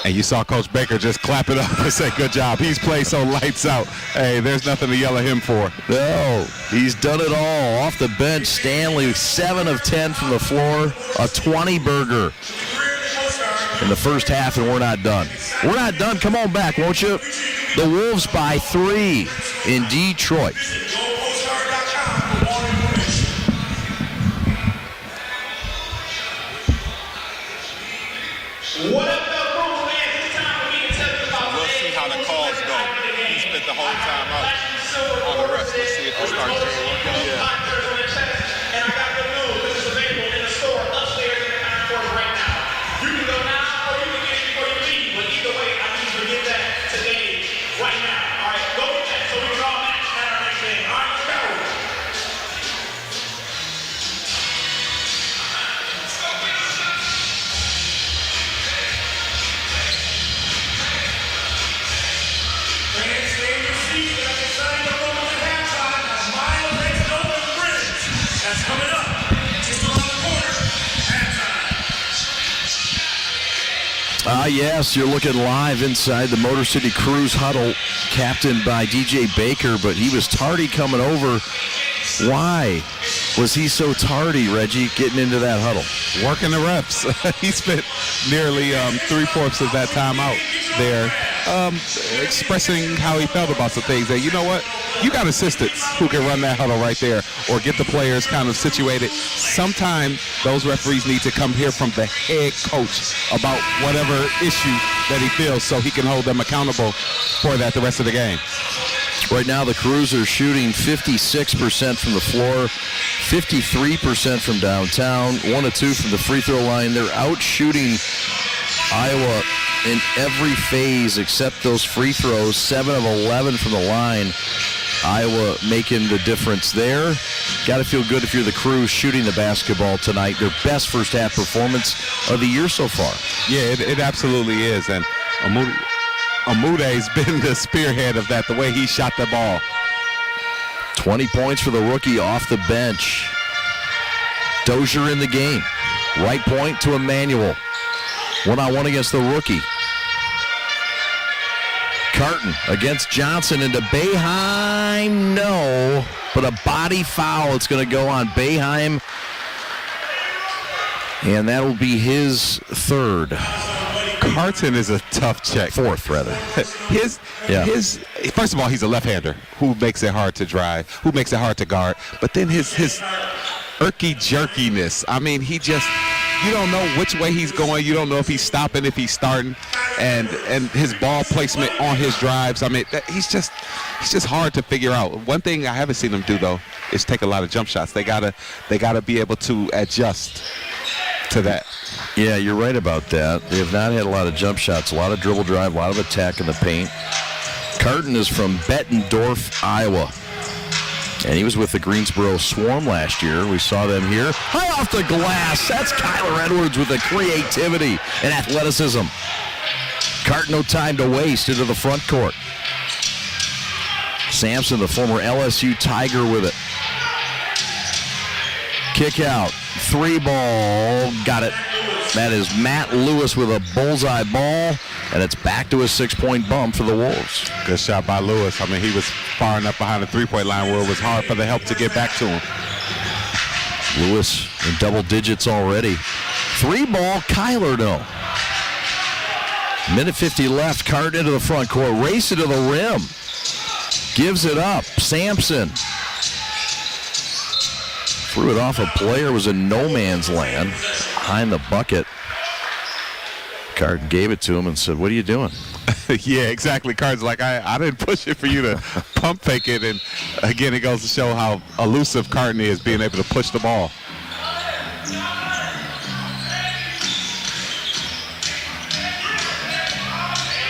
And you saw Coach Baker just clap it up and say, good job. He's played so lights out. Hey, there's nothing to yell at him for. No, he's done it all. Off the bench, Stanley, 7 of 10 from the floor, a 20-burger in the first half, and we're not done. We're not done. Come on back, won't you? The Wolves by 3 in Detroit. What up, Cruise fans? It's time for me to tell you about We'll see how the calls go. He spent the whole time And I got good news. This is available in the store upstairs in the concourse right now. You can go now or you can get it before you leave. But either way, I need you to get that today, right now. All right, go get that so we can all match at our next game. All right, let's go. Fans, stay in your seats. That's exciting to roll at halftime. That's Miles makes an open bridge. That's coming up. Just around the corner. Halftime. Yes, you're looking live inside the Motor City Cruise huddle, captained by DJ Baker, but he was tardy coming over. Why was he so tardy, Reggie, getting into that huddle? Working the reps. He spent nearly 3/4 of that time out there expressing how he felt about some things. That, you know what? You got assistants who can run that huddle right there or get the players kind of situated. Sometimes those referees need to come hear from the head coach about whatever issue that he feels so he can hold them accountable for that the rest of the game. Right now, the Crews are shooting 56% from the floor, 53% from downtown, 1 of 2 from the free throw line. They're out shooting Iowa in every phase except those free throws, 7 of 11 from the line. Iowa making the difference there. Got to feel good if you're the Crews shooting the basketball tonight. Their best first half performance of the year so far. Yeah, it absolutely is. And Amude's been the spearhead of that, the way he shot the ball. 20 points for the rookie off the bench. Dozier in the game. Right point to Emmanuel. 1-on-1 against the rookie. Carton against Johnson into Boeheim. No, but a body foul. It's going to go on Boeheim. And that will be his third. Carton is a tough check. Fourth, rather. First of all, he's a left-hander who makes it hard to drive, who makes it hard to guard. But then his irky-jerkiness. I mean, you don't know which way he's going. You don't know if he's stopping, if he's starting, and his ball placement on his drives. I mean, he's just hard to figure out. One thing I haven't seen him do though is take a lot of jump shots. They gotta be able to adjust to that. Yeah, you're right about that. They have not had a lot of jump shots, a lot of dribble drive, a lot of attack in the paint. Carton is from Bettendorf, Iowa. And he was with the Greensboro Swarm last year. We saw them here. High off the glass. That's Kyler Edwards with the creativity and athleticism. Carton, no time to waste, into the front court. Sampson, the former LSU Tiger, with it. Kick out. 3 ball. Got it. That is Matt Lewis with a bullseye ball. And it's back to a 6-point bump for the Wolves. Good shot by Lewis. I mean, he was far enough behind the 3-point line where it was hard for the help to get back to him. Lewis in double digits already. 3 ball, Kyler, no. Minute 50 left. Carton into the front court. Race it to the rim. Gives it up. Sampson. Threw it off a player. Was in no man's land. Behind the bucket. Carton gave it to him and said, "What are you doing?" Yeah, exactly. Carton's like, I didn't push it for you to pump fake it. And again, it goes to show how elusive Carton is, being able to push the ball.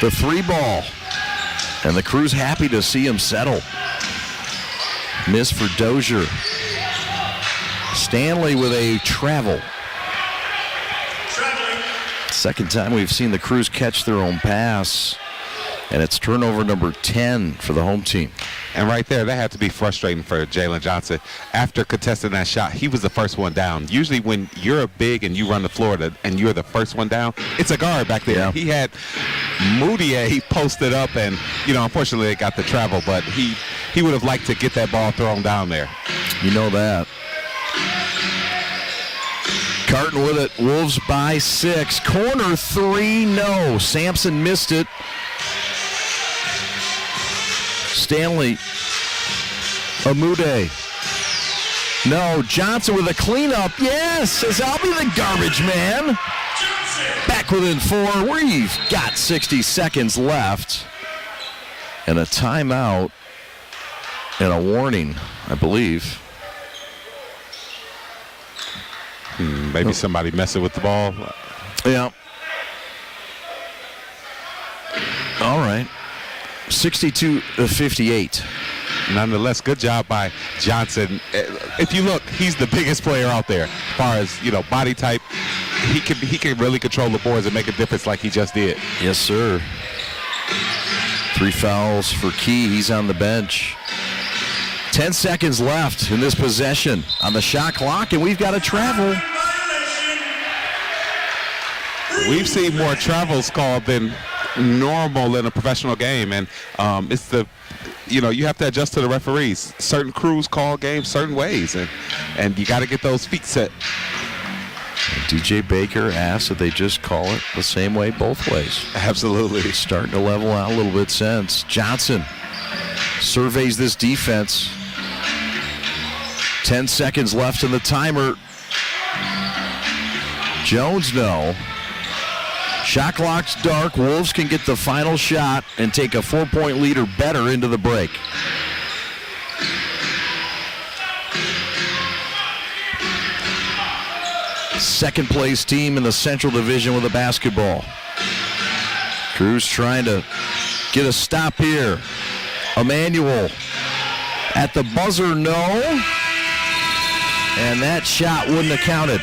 The 3 ball. And the Crews happy to see him settle. Miss for Dozier. Stanley with a travel. Second time we've seen the Crews catch their own pass. And it's turnover number 10 for the home team. And right there, that had to be frustrating for Jalen Johnson. After contesting that shot, he was the first one down. Usually when you're big and you run the floor and you're the first one down, it's a guard back there. Yeah. He had Moutier posted up, and, unfortunately they got the travel, but he would have liked to get that ball thrown down there. You know that. Carton with it. Wolves by 6. Corner 3, no. Sampson missed it. Stanley. Amude. No. Johnson with a cleanup. Yes. Says, I'll be the garbage man. Back within 4. We've got 60 seconds left. And a timeout and a warning, I believe. Maybe somebody messing with the ball. Yeah. All right. 62-58. Nonetheless, good job by Johnson. If you look, he's the biggest player out there as far as, body type. He can really control the boards and make a difference like he just did. Yes, sir. 3 fouls for Key. He's on the bench. 10 seconds left in this possession on the shot clock, and we've got to travel. We've seen more travels called than normal in a professional game, and it's you have to adjust to the referees. Certain crews call games certain ways, and you got to get those feet set. DJ Baker asked that they just call it the same way both ways. Absolutely. Starting to level out a little bit since. Johnson surveys this defense. 10 seconds left in the timer. Jones, no. Shot clock's dark. Wolves can get the final shot and take a 4-point lead or better into the break. Second place team in the Central Division with a basketball. Cruz trying to get a stop here. Emmanuel at the buzzer, no. And that shot wouldn't have counted.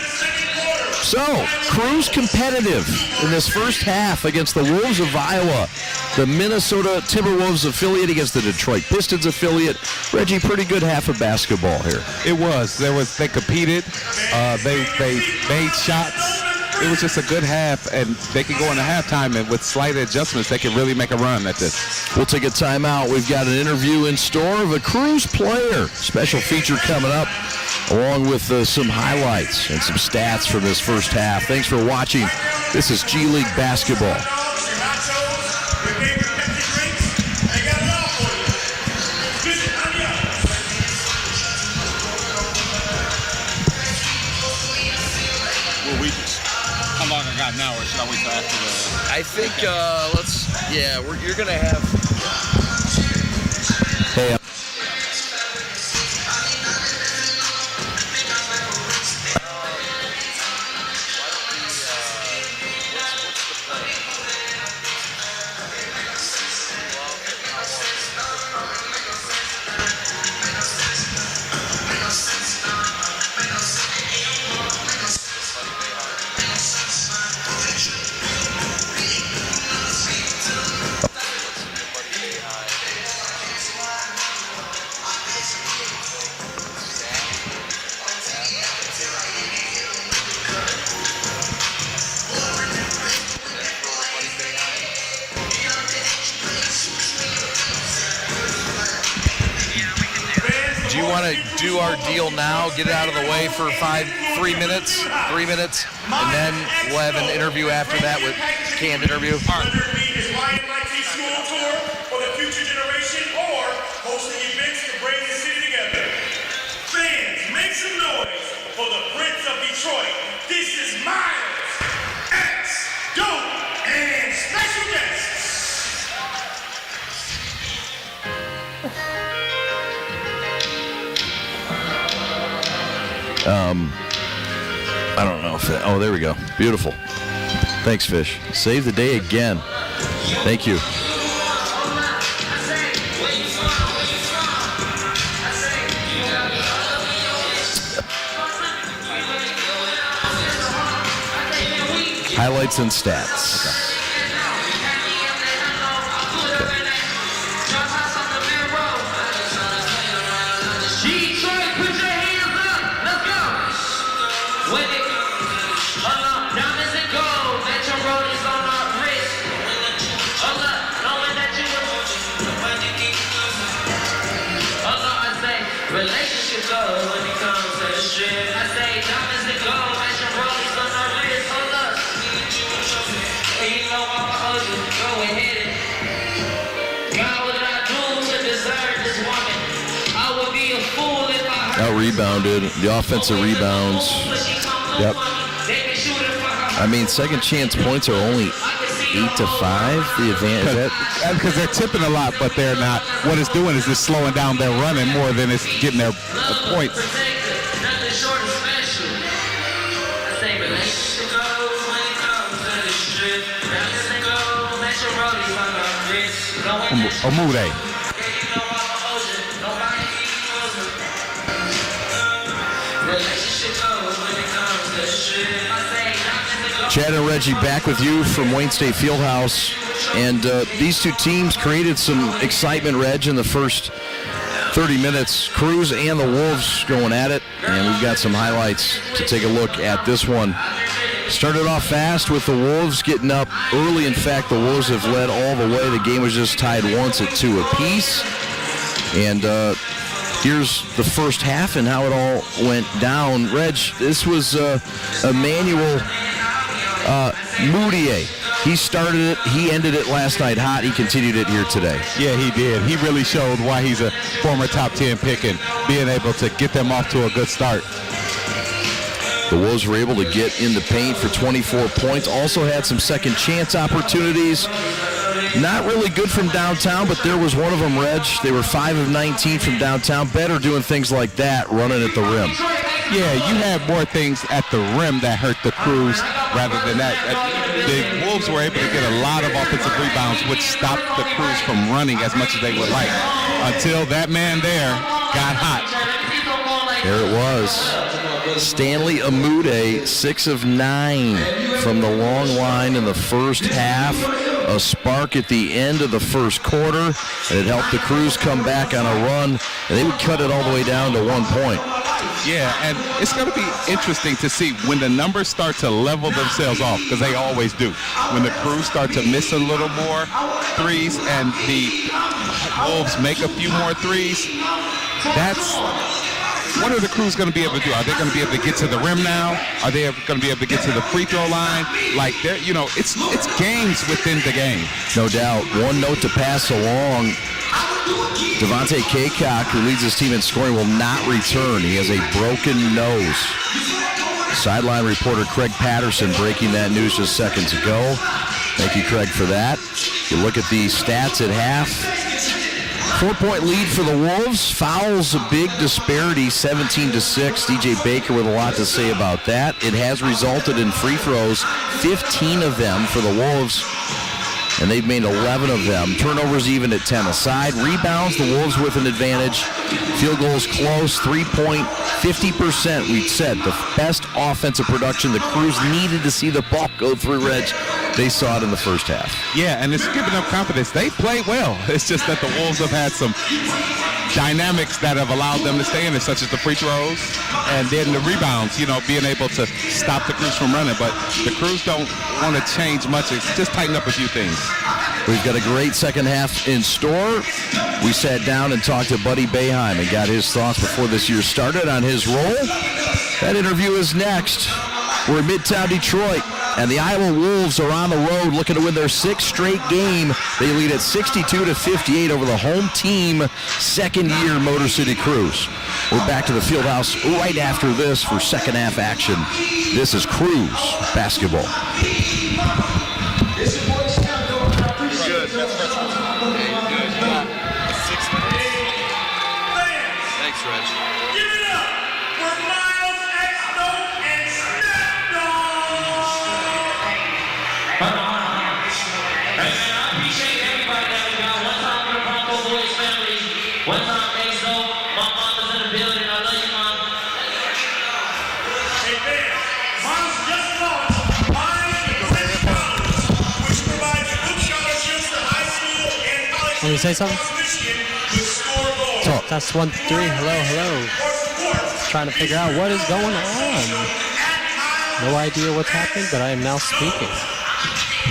So, Cruz competitive in this first half against the Wolves of Iowa. The Minnesota Timberwolves affiliate against the Detroit Pistons affiliate. Reggie, pretty good half of basketball here. It was. They competed. They made shots. It was just a good half, and they can go into halftime, and with slight adjustments, they can really make a run at this. We'll take a timeout. We've got an interview in store of a Cruz player. Special feature coming up, along with some highlights and some stats from this first half. Thanks for watching. This is G League basketball. How long I got now, or should I wait till after the... I think, you're going to have... Hey, do our deal now, get it out of the way for 3 minutes, and then we'll have an interview after that with canned interview. For the future generation or hosting events to bring the city together. Fans, make some noise for the Prince of Detroit. This is Miles, X, Dope, and special guests. I don't know if that, oh, there we go. Beautiful. Thanks, Fish. Save the day again. Thank you. Highlights and stats. Rebounded, the offensive rebounds. Yep. I mean, second chance points are only 8-5, the advantage. Because they're tipping a lot, but they're not. What it's doing is just slowing down their running more than it's getting their points. Omude. Chad and Reggie back with you from Wayne State Fieldhouse. And these two teams created some excitement, Reg, in the first 30 minutes. Cruz and the Wolves going at it. And we've got some highlights to take a look at this one. Started off fast with the Wolves getting up early. In fact, the Wolves have led all the way. The game was just tied once at 2 apiece. And here's the first half and how it all went down. Reg, this was Emmanuel Moutier. He started it. He ended it last night hot. He continued it here today. Yeah, he did. He really showed why he's a former top 10 pick and being able to get them off to a good start. The Wolves were able to get in the paint for 24 points. Also had some second chance opportunities. Not really good from downtown, but there was one of them, Reg. They were 5 of 19 from downtown. Better doing things like that, running at the rim. Yeah, you had more things at the rim that hurt the Crews rather than that. The Wolves were able to get a lot of offensive rebounds, which stopped the Crews from running as much as they would like until that man there got hot. There it was. Stanley Amude, 6 of 9 from the long line in the first half. A spark at the end of the first quarter, and it helped the Crews come back on a run, and they would cut it all the way down to 1 point. Yeah, and it's going to be interesting to see when the numbers start to level themselves off, because they always do. When the Crews start to miss a little more threes and the Wolves make a few more threes, that's what are the Crews going to be able to do? Are they going to be able to get to the rim now? Are they going to be able to get to the free throw line? Like, it's games within the game. No doubt. One note to pass along. Devontae Kaycock, who leads his team in scoring, will not return. He has a broken nose. Sideline reporter Craig Patterson breaking that news just seconds ago. Thank you, Craig, for that. You look at the stats at half. 4-point lead for the Wolves. Fouls, a big disparity, 17-6. DJ Baker with a lot to say about that. It has resulted in free throws, 15 of them for the Wolves, and they've made 11 of them. Turnovers even at 10 aside. Rebounds, the Wolves with an advantage. Field goals close, 3-point, 50%. We said the best offensive production the Crews needed to see the ball go through, Reg. They saw it in the first half. Yeah, and it's giving them confidence. They played well. It's just that the Wolves have had some dynamics that have allowed them to stay in it, such as the free throws and then the rebounds, being able to stop the Crews from running. But the Crews don't want to change much. It's just tighten up a few things. We've got a great second half in store. We sat down and talked to Buddy Boeheim and got his thoughts before this year started on his role. That interview is next. We're in Midtown Detroit, and the Iowa Wolves are on the road looking to win their 6th straight game. They lead at 62-58 over the home team, second-year Motor City Crews. We're back to the Fieldhouse right after this for second half action. This is Crews basketball. Thanks, Reggie. Give it up for Miles Exno and Stepno. I appreciate everybody that we got. One time for the Bronco Boys family. One time, Exno. My mama's in the building. I love you, Mom. Hey, man. Miles just launched Mine Credit College, which provides good scholarships to high school and college. Want me to say something? Talk. That's 1, 2, 3. Hello. Trying to figure out what is going on. No idea what's happening, but I am now speaking.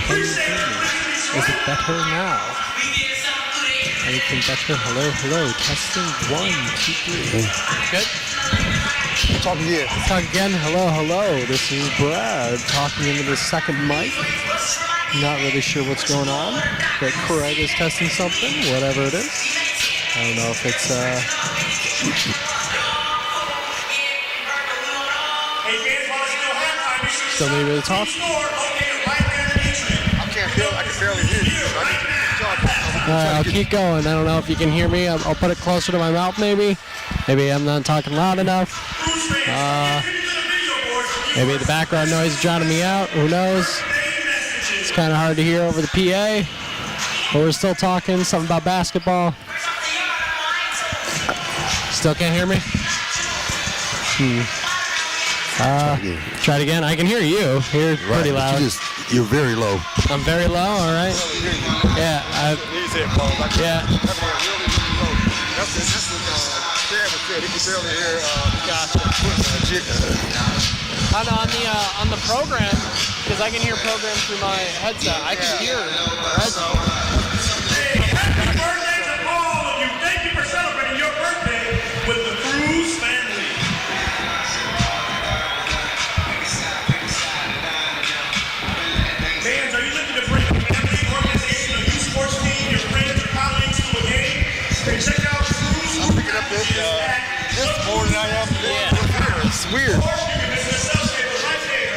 Can you hear me? Is it better now? Anything better? Hello. Testing 1, 2, 3. Good? Talk again. Talk again. Hello. This is Brad talking into the second mic. Not really sure what's going on, but Craig is testing something, whatever it is. I don't know if it's still need me to talk. I I'll keep going. I don't know if you can hear me. I'll put it closer to my mouth, maybe. Maybe I'm not talking loud enough. Maybe the background noise is drowning me out. Who knows? It's kind of hard to hear over the PA. But we're still talking something about basketball. Still can't hear me? Try it again. I can hear you. You're pretty loud. You're very low. I'm very low, all right? Yeah. Yeah. On the program, because I can hear programs through my headset, I can hear Reggie. Hey, happy birthday to all of you. Thank you for celebrating your birthday with the Cruz family. Fans, are you looking to bring a family, organization, or youth sports team, your friends or colleagues to a game? Then check out Cruz. I'm picking up this more than I am here. It's weird. Or you can visit the sales table right there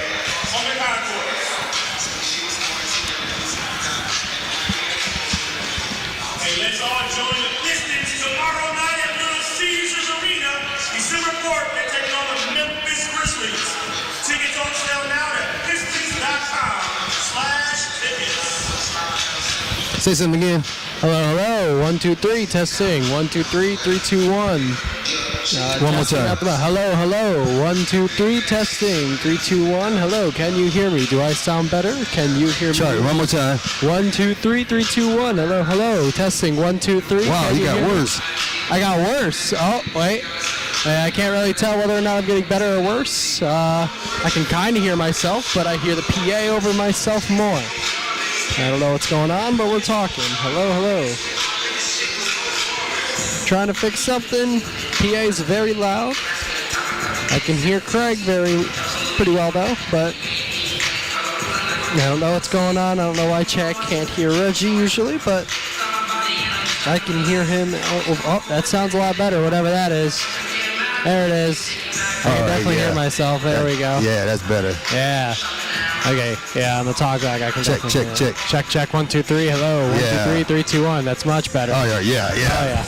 on the concourse. Hey, let's all join the Pistons tomorrow night at Little Caesars Arena, December 4th. They're taking on the Memphis Grizzlies. Tickets on sale now at pistons.com/tickets. Say something again. Hello, hello. 1, 2, 3. Testing. 1, 2, 3. 3, 2, 1. One more time. Hello, hello. 1, 2, 3. Testing. 3, 2, 1. Hello. Can you hear me? Do I sound better? Can you hear me? Sorry, one more time. 1, 2, 3. 3, 2, 1. Hello, hello. Testing. 1, 2, 3. Wow, Can you got hear me? worse. I got worse. Oh, wait. I can't really tell whether or not I'm getting better or worse. I can kind of hear myself, but I hear the PA over myself more. I don't know what's going on, but we're talking. Hello, hello. Trying to fix something. PA's very loud. I can hear Craig pretty well though, but I don't know what's going on. I don't know why Chad can't hear Reggie usually, but I can hear him. Oh, that sounds a lot better, whatever that is. There it is. I can definitely hear myself. There we go. Yeah, that's better. Yeah. Okay. Yeah, on the talk back, I can Check, definitely check, hear. Check. 1, 2, 3. Hello. 1, 2, 3. 3, 2, 1. That's much better. Oh, yeah. Oh, yeah.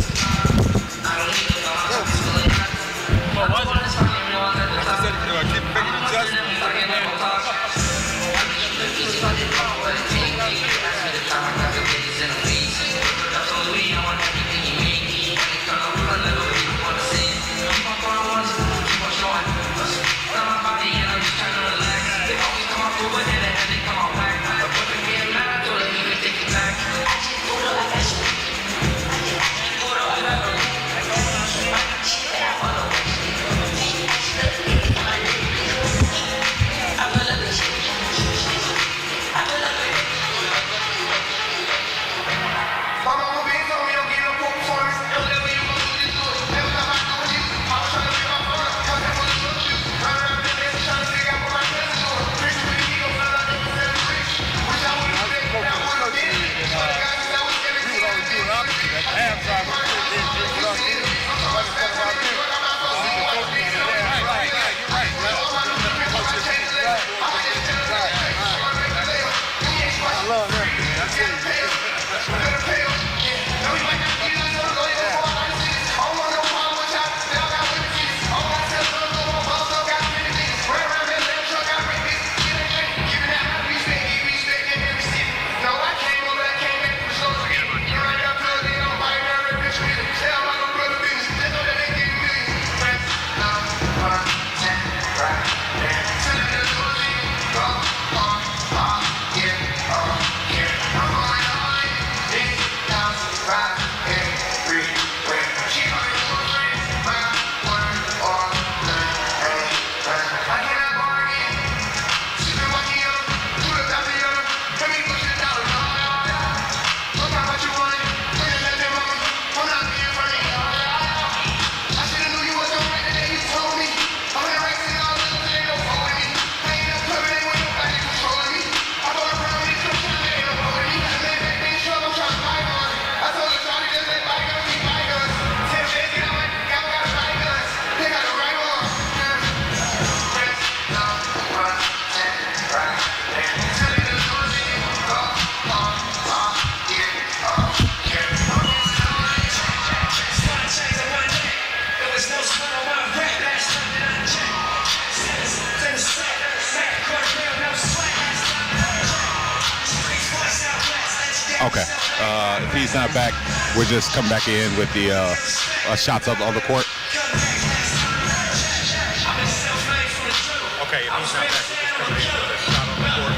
Okay. If he's not back, we're just coming back in with the shots on the court. Okay, if he's not back, we're just coming in with a shot on the court.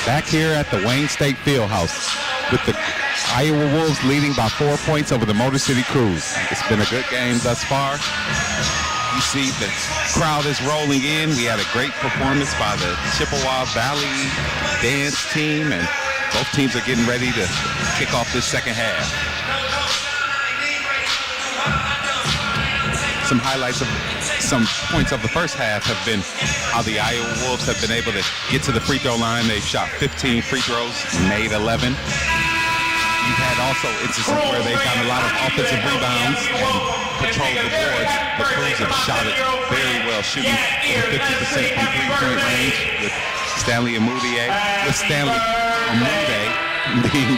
Back here at the Wayne State Fieldhouse with the Iowa Wolves leading by 4 points over the Motor City Cruise. It's been a good game thus far. You see the crowd is rolling in. We had a great performance by the Chippewa Valley dance team, and both teams are getting ready to kick off this second half. Some highlights of some points of the first half have been how the Iowa Wolves have been able to get to the free throw line. They've shot 15 free throws, made 11. You've had also instances where they've gotten a lot of offensive rebounds and controlled the boards. The Crews have shot it very well, shooting over 50% from three-point range with Stanley Amude being